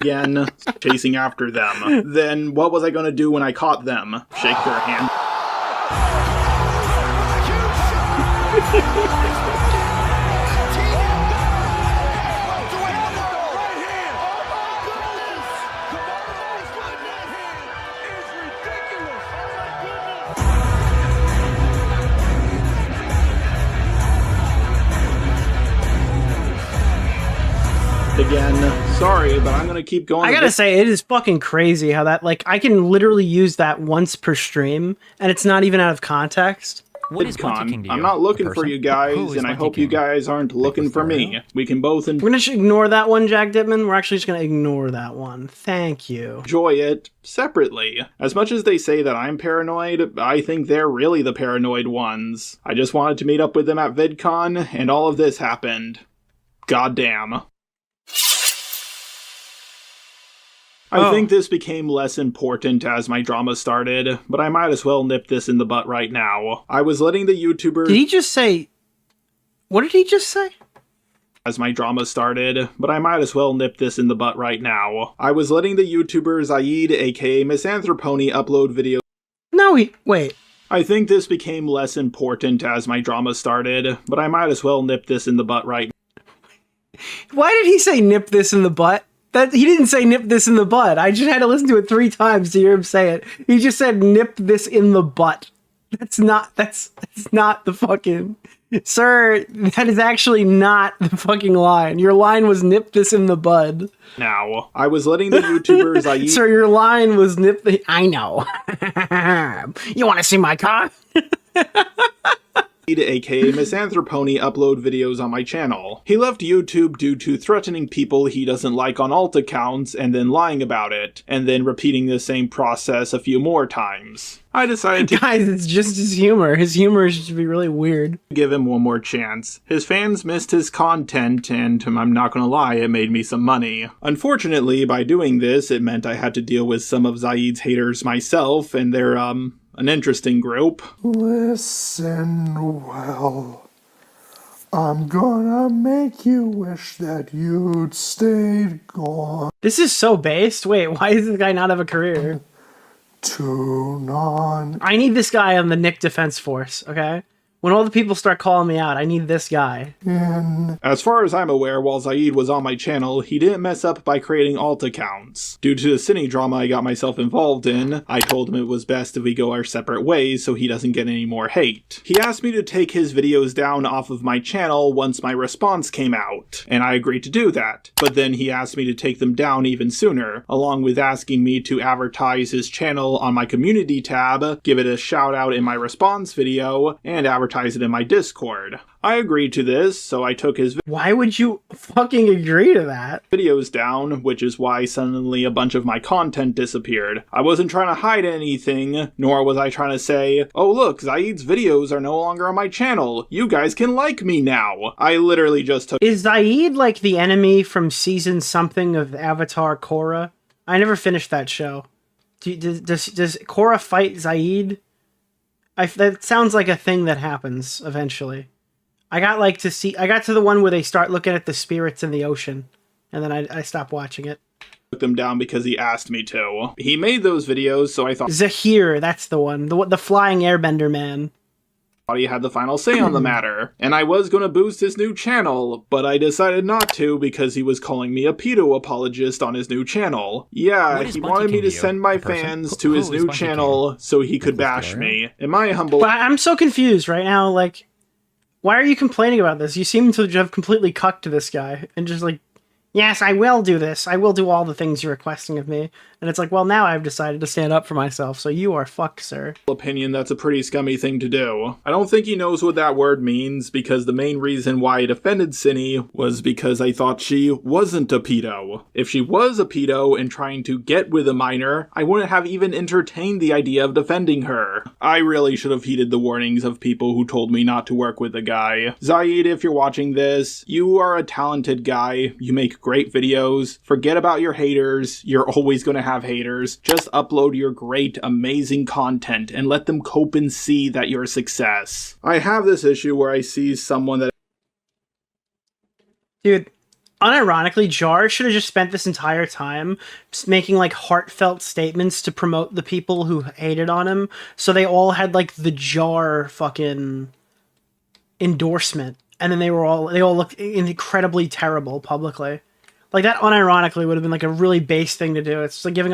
Again, chasing after them. Then what was I gonna do when I caught them? Shake their hand. Again, sorry, but I'm gonna keep going. I gotta say, it is fucking crazy how that, like, I can literally use that once per stream, and it's not even out of context. What is one ticking VidCon. to you? I'm not looking A for person? you guys, Who is and I one hope you ticking? guys aren't looking for me. We can both We're gonna just ignore that one, Jack Dittman. We're actually just gonna ignore that one. Thank you. enjoy it separately. As much as they say that I'm paranoid, I think they're really the paranoid ones. I just wanted to meet up with them at VidCon, and all of this happened. Goddamn. I think this became less important as my drama started, but I might as well nip this in the butt right now. I was letting the YouTubers... Did he just say... What did he just say? As my drama started, but I might as well nip this in the butt right now. I was letting the YouTuber Zaid, aka MisAnthroPony, upload videos... No, wait. I think this became less important as my drama started, but I might as well nip this in the butt right now. Why did he say nip this in the butt? He didn't say nip this in the butt. I just had to listen to it 3 times to hear him say it. He just said nip this in the butt. That's not the fucking... Sir, that is actually not the fucking line. Your line was nip this in the bud. Now, I was letting the YouTubers... Sir, your line was nip the... I know. You want to see my car? aka MisAnthroPony, upload videos on my channel. He left YouTube due to threatening people he doesn't like on alt accounts and then lying about it, and then repeating the same process a few more times. I decided to... Guys, it's just his humor. His humor is just to be really weird. Give him one more chance. His fans missed his content, and I'm not gonna lie, it made me some money. Unfortunately, by doing this, it meant I had to deal with some of Zaid's haters myself, and they're, an interesting group. Listen well. I'm gonna make you wish that you'd stayed gone. This is so based. Wait, why does this guy not have a career? Tune on. I need this guy on the Nick Defense Force, okay? When all the people start calling me out, I need this guy. As far as I'm aware, while Zaid was on my channel, he didn't mess up by creating alt accounts. Due to the CyNNI drama I got myself involved in, I told him it was best if we go our separate ways so he doesn't get any more hate. He asked me to take his videos down off of my channel once my response came out, and I agreed to do that. But then he asked me to take them down even sooner, along with asking me to advertise his channel on my community tab, give it a shout out in my response video, and advertise it in my Discord. I agreed to this, so I took his Why would you fucking agree to that? Videos down, which is why suddenly a bunch of my content disappeared. I wasn't trying to hide anything, nor was I trying to say, oh look, Zaid's videos are no longer on my channel, you guys can like me now. I literally just took... Is Zaid like the enemy from season something of Avatar Korra? I never finished that show. Does Korra fight Zaid? That sounds like a thing that happens eventually. I got to the one where they start looking at the spirits in the ocean, and then I stopped watching it. Took them down because he asked me to. He made those videos, so I thought... Zahir, that's the one. The flying airbender man. He had the final say on the matter, and I was going to boost his new channel, but I decided not to because he was calling me a pedo apologist on his new channel. Yeah, he wanted me to send my fans to his new channel so he could bash me. In my humble... But I'm so confused right now, like, why are you complaining about this? You seem to have completely cucked this guy, and just like, yes, I will do this. I will do all the things you're requesting of me. And it's like, well, now I've decided to stand up for myself, so you are fucked, sir. Opinion, that's a pretty scummy thing to do. I don't think he knows what that word means, because the main reason why I defended CyNNI was because I thought she wasn't a pedo. If she was a pedo and trying to get with a minor, I wouldn't have even entertained the idea of defending her. I really should have heeded the warnings of people who told me not to work with the guy. Zaid, if you're watching this, you are a talented guy. You make great videos. Forget about your haters. You're always going to have haters. Just upload your great, amazing content and let them cope and see that you're a success. I have this issue where I see someone that... Dude, unironically, Jar should have just spent this entire time just making like heartfelt statements to promote the people who hated on him, so they all had like the Jar fucking endorsement, and then they all looked incredibly terrible publicly. Like, that unironically would have been, like, a really base thing to do. It's like giving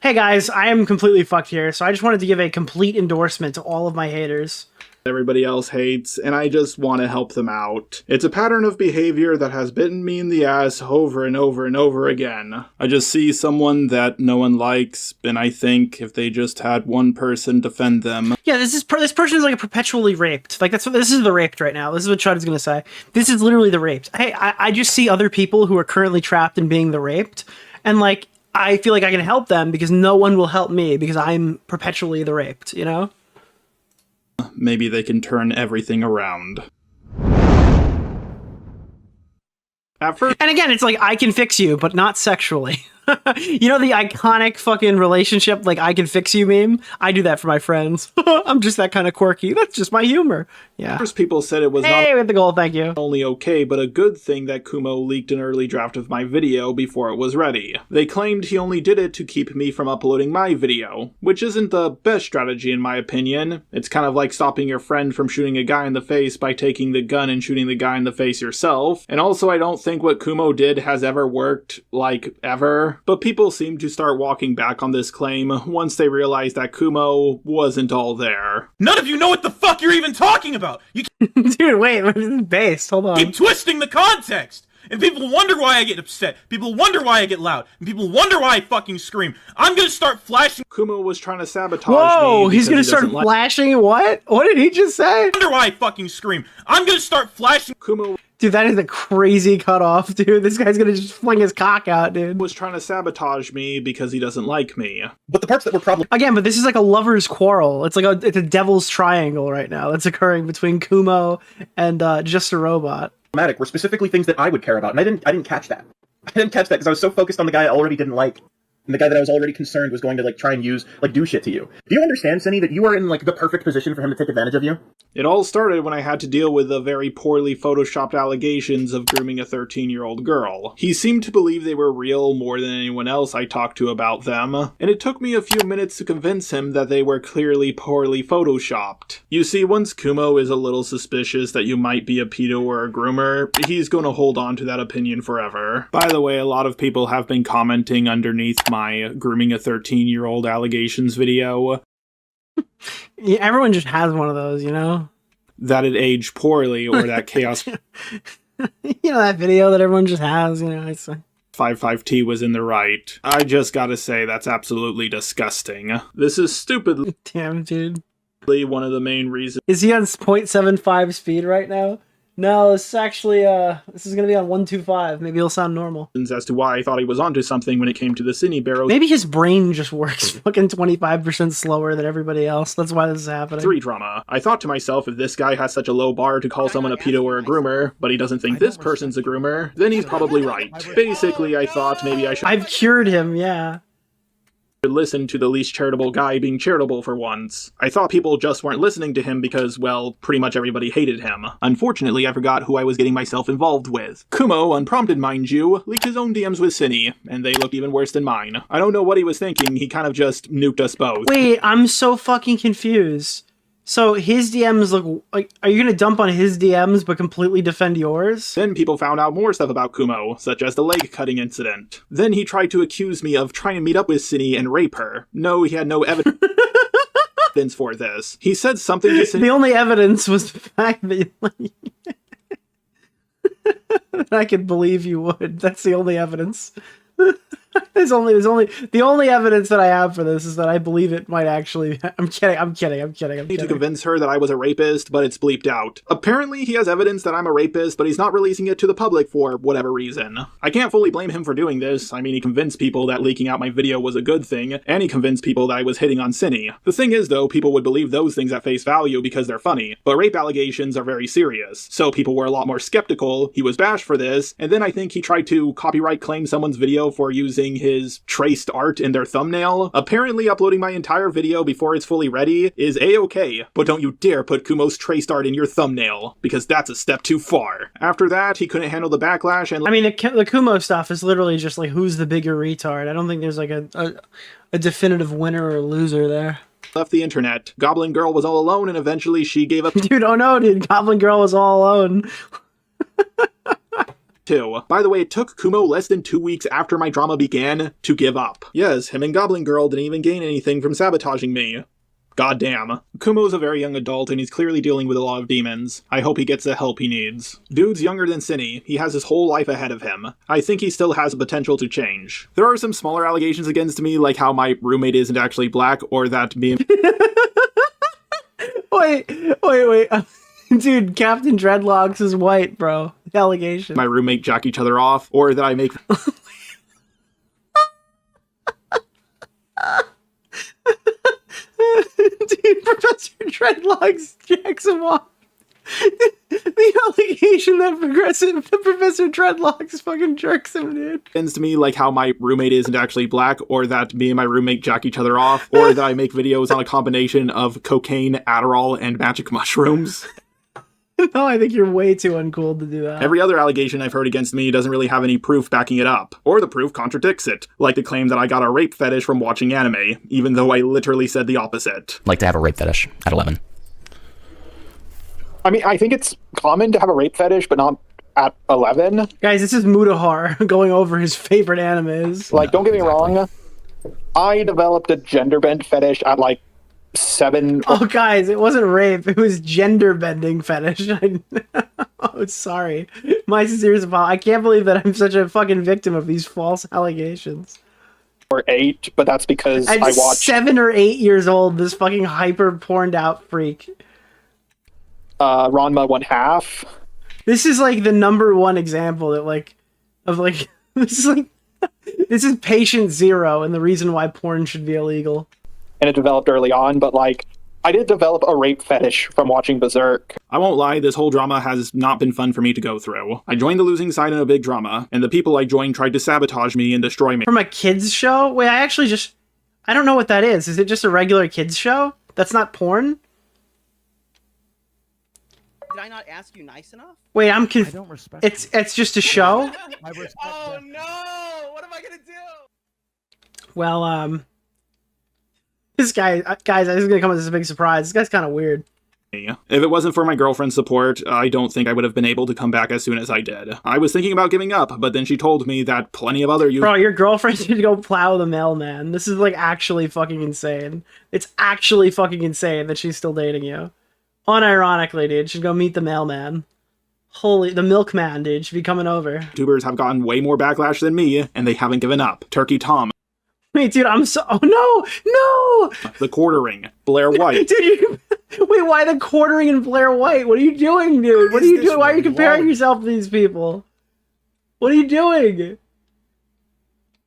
hey guys, I am completely fucked here, so I just wanted to give a complete endorsement to all of my haters. everybody else hates, and I just want to help them out. It's a pattern of behavior that has bitten me in the ass over and over and over again. I just see someone that no one likes, and I think if they just had one person defend them. Yeah, this person is like perpetually raped. Like this is the raped right now. This is what Chud is gonna say. This is literally the raped. Hey, I just see other people who are currently trapped in being the raped, and like I feel like I can help them because no one will help me because I'm perpetually the raped, you know? Maybe they can turn everything around. And again, it's like, I can fix you, but not sexually. You know the iconic fucking relationship, like, I can fix you meme? I do that for my friends. I'm just that kind of quirky. That's just my humor. Yeah. First, people said it was not with the goal, thank you. Only okay, but a good thing that Kumo leaked an early draft of my video before it was ready. They claimed he only did it to keep me from uploading my video, which isn't the best strategy in my opinion. It's kind of like stopping your friend from shooting a guy in the face by taking the gun and shooting the guy in the face yourself. And also, I don't think what Kumo did has ever worked, like, ever. But people seem to start walking back on this claim once they realize that Kumo wasn't all there. None of you know what the fuck you're even talking about! You Dude, wait, what is this based? Hold on. keep twisting the context! And people wonder why I get upset. People wonder why I get loud. And people wonder why I fucking scream. I'm gonna start flashing. Kumo was trying to sabotage Whoa, me. He's gonna start flashing what? What did he just say? Wonder why I fucking scream. I'm gonna start flashing. Kumo. Dude, that is a crazy cutoff, dude. This guy's gonna just fling his cock out, dude. Was trying to sabotage me because he doesn't like me. But the parts that were probably again, but this is like a lover's quarrel. It's like it's a devil's triangle right now that's occurring between Kumo and JustARobot. Were specifically things that I would care about, and I didn't catch that. I didn't catch that because I was so focused on the guy I already didn't like. And the guy that I was already concerned was going to, like, try and do shit to you. Do you understand, CyNNI, that you are in, like, the perfect position for him to take advantage of you? It all started when I had to deal with the very poorly photoshopped allegations of grooming a 13-year-old girl. He seemed to believe they were real more than anyone else I talked to about them, and it took me a few minutes to convince him that they were clearly poorly photoshopped. You see, once Kumo is a little suspicious that you might be a pedo or a groomer, he's gonna hold on to that opinion forever. By the way, a lot of people have been commenting underneath my grooming a 13-year-old allegations video. Yeah, everyone just has one of those, you know? That it aged poorly, or that chaos. You know, that video that everyone just has, you know, it's 55T was in the right. I just gotta say, that's absolutely disgusting. This is stupidly damn, dude. One of the main reasons. Is he on 0.75 speed right now? No, this is actually, this is gonna be on 125. Maybe he'll sound normal. As to why I thought he was onto something when it came to the CyNNI barrel. Maybe his brain just works fucking 25% slower than everybody else. That's why this is happening. 3 drama. I thought to myself, if this guy has such a low bar to call someone a pedo or a groomer, but he doesn't think this person's a groomer, then he's probably right. Basically, I thought maybe I should. I've cured him, yeah. Listen to the least charitable guy being charitable for once. I thought people just weren't listening to him because, well, pretty much everybody hated him. Unfortunately, I forgot who I was getting myself involved with. Kumo, unprompted mind you, leaked his own DMs with CyNNI, and they looked even worse than mine. I don't know what he was thinking, he kind of just nuked us both. Wait, I'm so fucking confused. So his DMs look like, are you gonna dump on his DMs but completely defend yours? Then people found out more stuff about Kumo, such as the leg cutting incident. Then he tried to accuse me of trying to meet up with CyNNI and rape her. No, he had no evidence for this. He said something to CyNNI. The only evidence was the fact that I could believe you would. That's the only evidence. The only evidence that I have for this is that I believe it might actually. I'm kidding. To convince her that I was a rapist, but it's bleeped out. Apparently, he has evidence that I'm a rapist, but he's not releasing it to the public for whatever reason. I can't fully blame him for doing this. I mean, he convinced people that leaking out my video was a good thing, and he convinced people that I was hitting on CyNNI. The thing is, though, people would believe those things at face value because they're funny, but rape allegations are very serious, so people were a lot more skeptical. He was bashed for this, and then I think he tried to copyright claim someone's video for using his traced art in their thumbnail. Apparently uploading my entire video before it's fully ready is a-okay, but don't you dare put Kumo's traced art in your thumbnail, because that's a step too far. After that, he couldn't handle the backlash and— I mean, the Kumo stuff is literally just like, who's the bigger retard? I don't think there's like a definitive winner or loser there. Left the internet. Goblin Girl was all alone, and eventually she gave up— Dude, oh no, dude, Goblin Girl was all alone. too. By the way, it took Kumo less than 2 weeks after my drama began to give up. Yes, him and Goblin Girl didn't even gain anything from sabotaging me. Goddamn. Kumo's a very young adult and he's clearly dealing with a lot of demons. I hope he gets the help he needs. Dude's younger than CyNNI. He has his whole life ahead of him. I think he still has the potential to change. There are some smaller allegations against me, like how my roommate isn't actually black, or that me. Wait. Dude, Captain Dreadlocks is white, bro. Allegation. My roommate jack each other off, or that I make. Dude, Professor Dreadlocks jacks him off. The allegation that Professor Dreadlocks fucking jerks him, dude. To me, like how my roommate isn't actually black, or that me and my roommate jack each other off, or that I make videos on a combination of cocaine, Adderall, and magic mushrooms. No, I think you're way too uncool to do that. Every other allegation I've heard against me doesn't really have any proof backing it up, or the proof contradicts it, like the claim that I got a rape fetish from watching anime, even though I literally said the opposite. Like to have a rape fetish at 11. I mean, I think it's common to have a rape fetish, but not at 11. Guys, this is Mutahar going over his favorite animes. Like, don't get me wrong, I developed a gender bend fetish at like 7. Oh, guys, it wasn't rape. It was gender bending fetish. Oh, sorry. My sincere apology. I can't believe that I'm such a fucking victim of these false allegations. Or 8, but that's because I watched 7 or 8 years old. This fucking hyper porned out freak. Ranma 1/2. This is like the #1 example that this is patient zero and the reason why porn should be illegal. And it developed early on, but like I did develop a rape fetish from watching Berserk. I won't lie, this whole drama has not been fun for me to go through. I joined the losing side in a big drama, and the people I joined tried to sabotage me and destroy me. From a kids show? Wait, I don't know what that is. Is it just a regular kids show? That's not porn? Did I not ask you nice enough? Wait, I'm I confused. don't respect It's just a show? Oh no! What am I gonna do? Well, this guy, guys, this is gonna come as a big surprise. This guy's kind of weird. If it wasn't for my girlfriend's support, I don't think I would have been able to come back as soon as I did. I was thinking about giving up, but then she told me that plenty of other Bro, your girlfriend should go plow the mailman. This is like actually fucking insane. It's actually fucking insane that she's still dating you. Unironically, dude, she'd go meet the mailman. The milkman, dude, should be coming over. YouTubers have gotten way more backlash than me, and they haven't given up. Turkey Tom. Wait, dude, oh no! The Quartering. Blair White. Dude, wait, why the Quartering and Blair White? What are you doing, dude? What are you doing? Why are you comparing yourself to these people? What are you doing?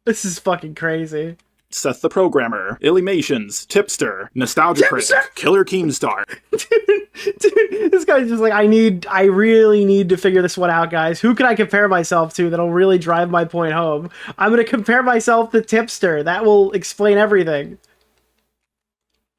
This is fucking crazy. Seth the Programmer, Illuminations, Tipster, Nostalgia Critic, Killer Keemstar. Dude, this guy's just like, I really need to figure this one out, guys. Who can I compare myself to that'll really drive my point home? I'm gonna compare myself to Tipster. That will explain everything.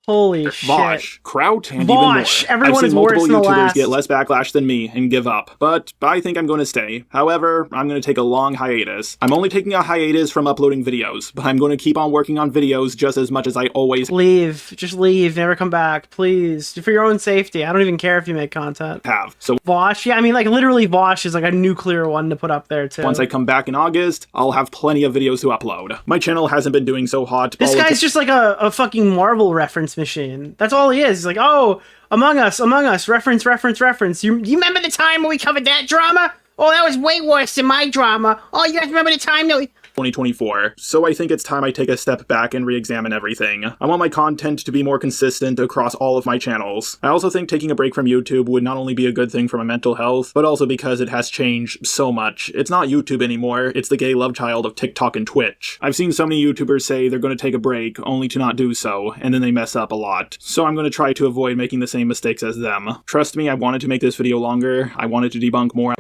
Holy shit. Vosh, Kraut, and Vosh, even more. everyone I've is seen multiple worse than the YouTubers last. get less backlash than me and give up, but I think I'm going to stay. However, I'm going to take a long hiatus. I'm only taking a hiatus from uploading videos, but I'm going to keep on working on videos just as much as I always leave. Just leave. Never come back, please. For your own safety. I don't even care if you make content. have. So Vosh, yeah, I mean, like literally Vosh is like a nuclear one to put up there too. once I come back in August, I'll have plenty of videos to upload. My channel hasn't been doing so hot. This guy's just like a fucking Marvel reference machine. That's all he is. He's like, oh, Among Us, reference. You remember the time when we covered that drama? Oh, that was way worse than my drama. Oh, you guys remember the time that we... 2024. So I think it's time I take a step back and re-examine everything. I want my content to be more consistent across all of my channels. I also think taking a break from YouTube would not only be a good thing for my mental health, but also because it has changed so much. It's not YouTube anymore, it's the gay love child of TikTok and Twitch. I've seen so many YouTubers say they're going to take a break, only to not do so, and then they mess up a lot. So I'm going to try to avoid making the same mistakes as them. Trust me, I wanted to make this video longer, I wanted to debunk more.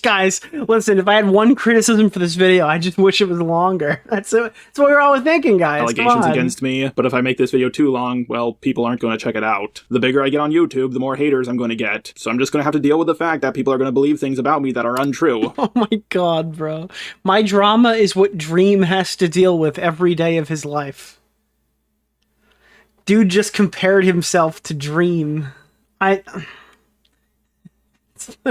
Guys, listen, if I had one criticism for this video, I just wish it was longer. That's what we were all thinking, guys. Allegations against me, but if I make this video too long, well, people aren't going to check it out. The bigger I get on YouTube, the more haters I'm going to get. So I'm just going to have to deal with the fact that people are going to believe things about me that are untrue. Oh my god, bro. My drama is what Dream has to deal with every day of his life. Dude just compared himself to Dream. That's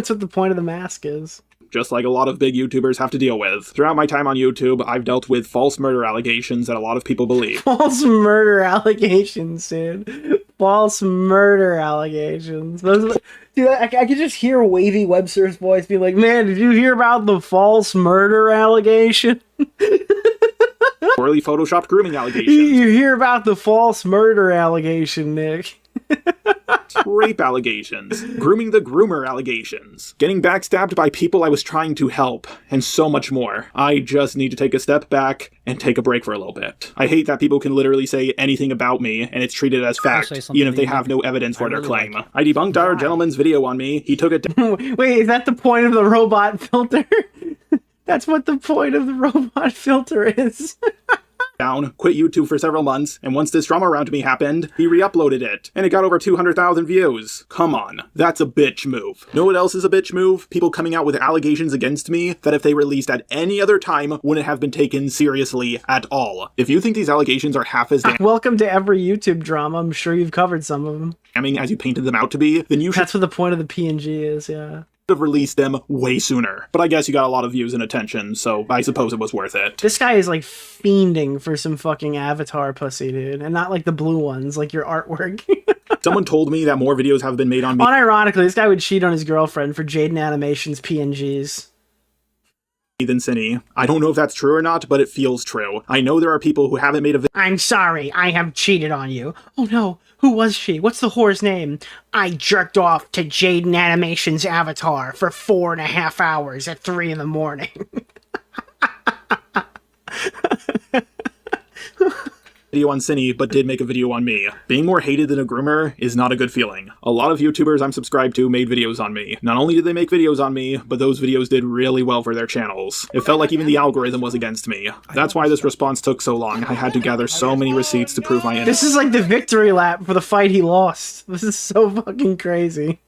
what the point of the mask is. Just like a lot of big YouTubers have to deal with. Throughout my time on YouTube, I've dealt with false murder allegations that a lot of people believe. False murder allegations, dude. false murder allegations. Dude, I could just hear Wavy Webster's voice being like, man, did you hear about the false murder allegation? Poorly photoshopped grooming allegations. You hear about the false murder allegation, Nick. Rape allegations. Grooming the groomer allegations. Getting backstabbed by people I was trying to help. And so much more. I just need to take a step back and take a break for a little bit. I hate that people can literally say anything about me and it's treated as fact, even if they have no evidence for their claim. I debunked our gentleman's video on me. He took it down. Wait, is that the point of the robot filter? That's what the point of the robot filter is. Quit YouTube for several months, and once this drama around me happened, he re-uploaded it, and it got over 200,000 views. Come on, that's a bitch move. Know what else is a bitch move? People coming out with allegations against me that if they released at any other time wouldn't have been taken seriously at all. If you think these allegations are half as welcome to every YouTube drama, I'm sure you've covered some of them. damning as you painted them out to be, then you should That's what the point of the PNG is, yeah. have released them way sooner. But I guess you got a lot of views and attention, so I suppose it was worth it. This guy is like fiending for some fucking avatar pussy, dude. And not like the blue ones, like your artwork. Someone told me that more videos have been made on me. Unironically, this guy would cheat on his girlfriend for Jaiden Animation's PNGs. Than CyNNI. I don't know if that's true or not, but it feels true. I know there are people who haven't made a I'm sorry, I have cheated on you. Oh no, who was she? What's the whore's name? I jerked off to Jaiden Animation's avatar for 4.5 hours at 3 in the morning. video on CyNNI, but did make a video on me. Being more hated than a groomer is not a good feeling. A lot of YouTubers I'm subscribed to made videos on me. Not only did they make videos on me, but those videos did really well for their channels. It felt like even the algorithm was against me. That's why this response took so long. I had to gather so many receipts to prove my innocence. This is like the victory lap for the fight he lost. This is so fucking crazy.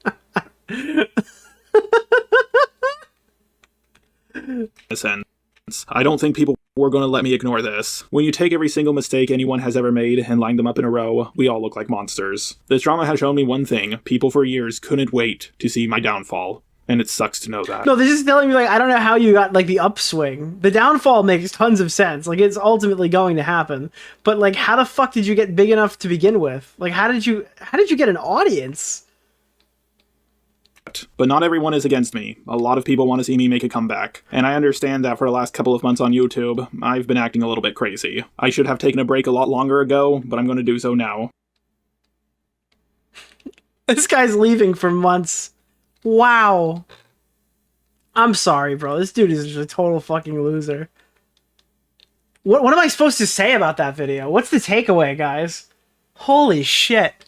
I don't think people were going to let me ignore this. When you take every single mistake anyone has ever made and line them up in a row, we all look like monsters. This drama has shown me one thing. People for years couldn't wait to see my downfall. And it sucks to know that. No, this is telling me, like, I don't know how you got, like, the upswing. The downfall makes tons of sense. Like, it's ultimately going to happen. But, like, how the fuck did you get big enough to begin with? Like, how did you get an audience? But not everyone is against me. A lot of people want to see me make a comeback. And I understand that for the last couple of months on YouTube, I've been acting a little bit crazy. I should have taken a break a lot longer ago, but I'm going to do so now. This guy's leaving for months. Wow. I'm sorry, bro. This dude is just a total fucking loser. What am I supposed to say about that video? What's the takeaway, guys? Holy shit.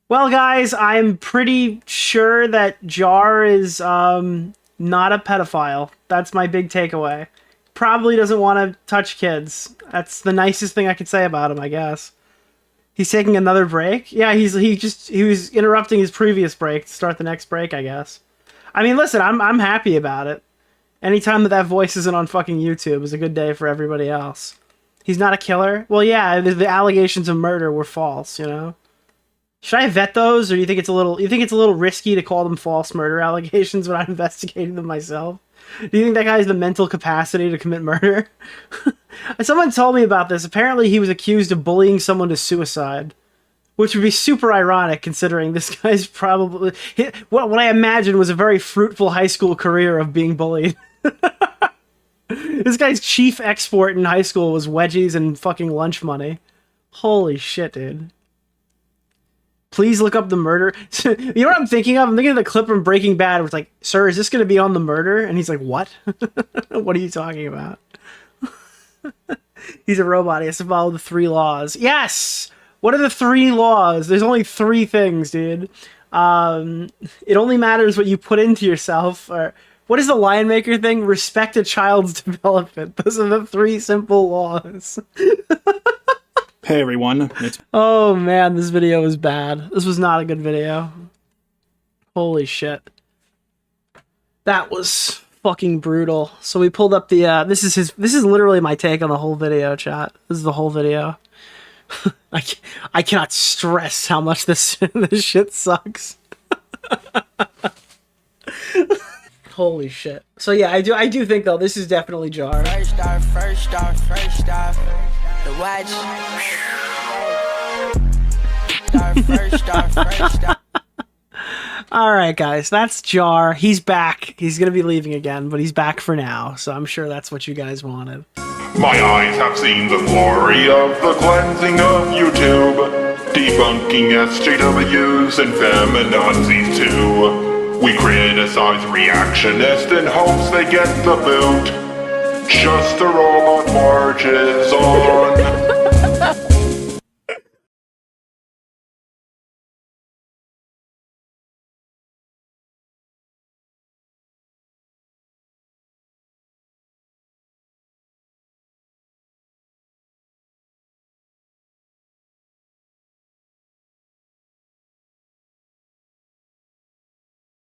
Well, guys, I'm pretty sure that Jar is not a pedophile. That's my big takeaway. Probably doesn't want to touch kids. That's the nicest thing I could say about him, I guess. He's taking another break? Yeah, he was interrupting his previous break to start the next break, I guess. I mean, listen, I'm happy about it. Anytime that voice isn't on fucking YouTube is a good day for everybody else. He's not a killer? Well, yeah, the allegations of murder were false, you know? Should I vet those, or do you think it's a little risky to call them false murder allegations when I'm investigating them myself? Do you think that guy has the mental capacity to commit murder? Someone told me about this. Apparently he was accused of bullying someone to suicide, which would be super ironic considering this guy's probably... What I imagine was a very fruitful high school career of being bullied. This guy's chief export in high school was wedgies and fucking lunch money. Holy shit, dude. Please look up the murder. You know what I'm thinking of? I'm thinking of the clip from Breaking Bad where it's like, sir, is this going to be on the murder? And he's like, what? What are you talking about? He's a robot. He has to follow the 3 laws. Yes! What are the 3 laws? There's only 3 things, dude. It only matters what you put into yourself. Or what is the Lion Maker thing? Respect a child's development. Those are the 3 simple laws. Hey everyone, Oh man, this video was bad. This was not a good video. Holy shit. That was fucking brutal. So we pulled up the this is literally my take on the whole video, chat. This is the whole video. I cannot stress how much this shit sucks. Holy shit. So yeah, I do think though this is definitely Jar. First off, the watch. Start first. All right, guys, that's Jar. He's back. He's gonna be leaving again, but he's back for now. So I'm sure that's what you guys wanted. My eyes have seen the glory of the cleansing of YouTube, debunking SJWs and feminazis too. We criticize reactionists in hopes they get the boot. Just a robot marches on.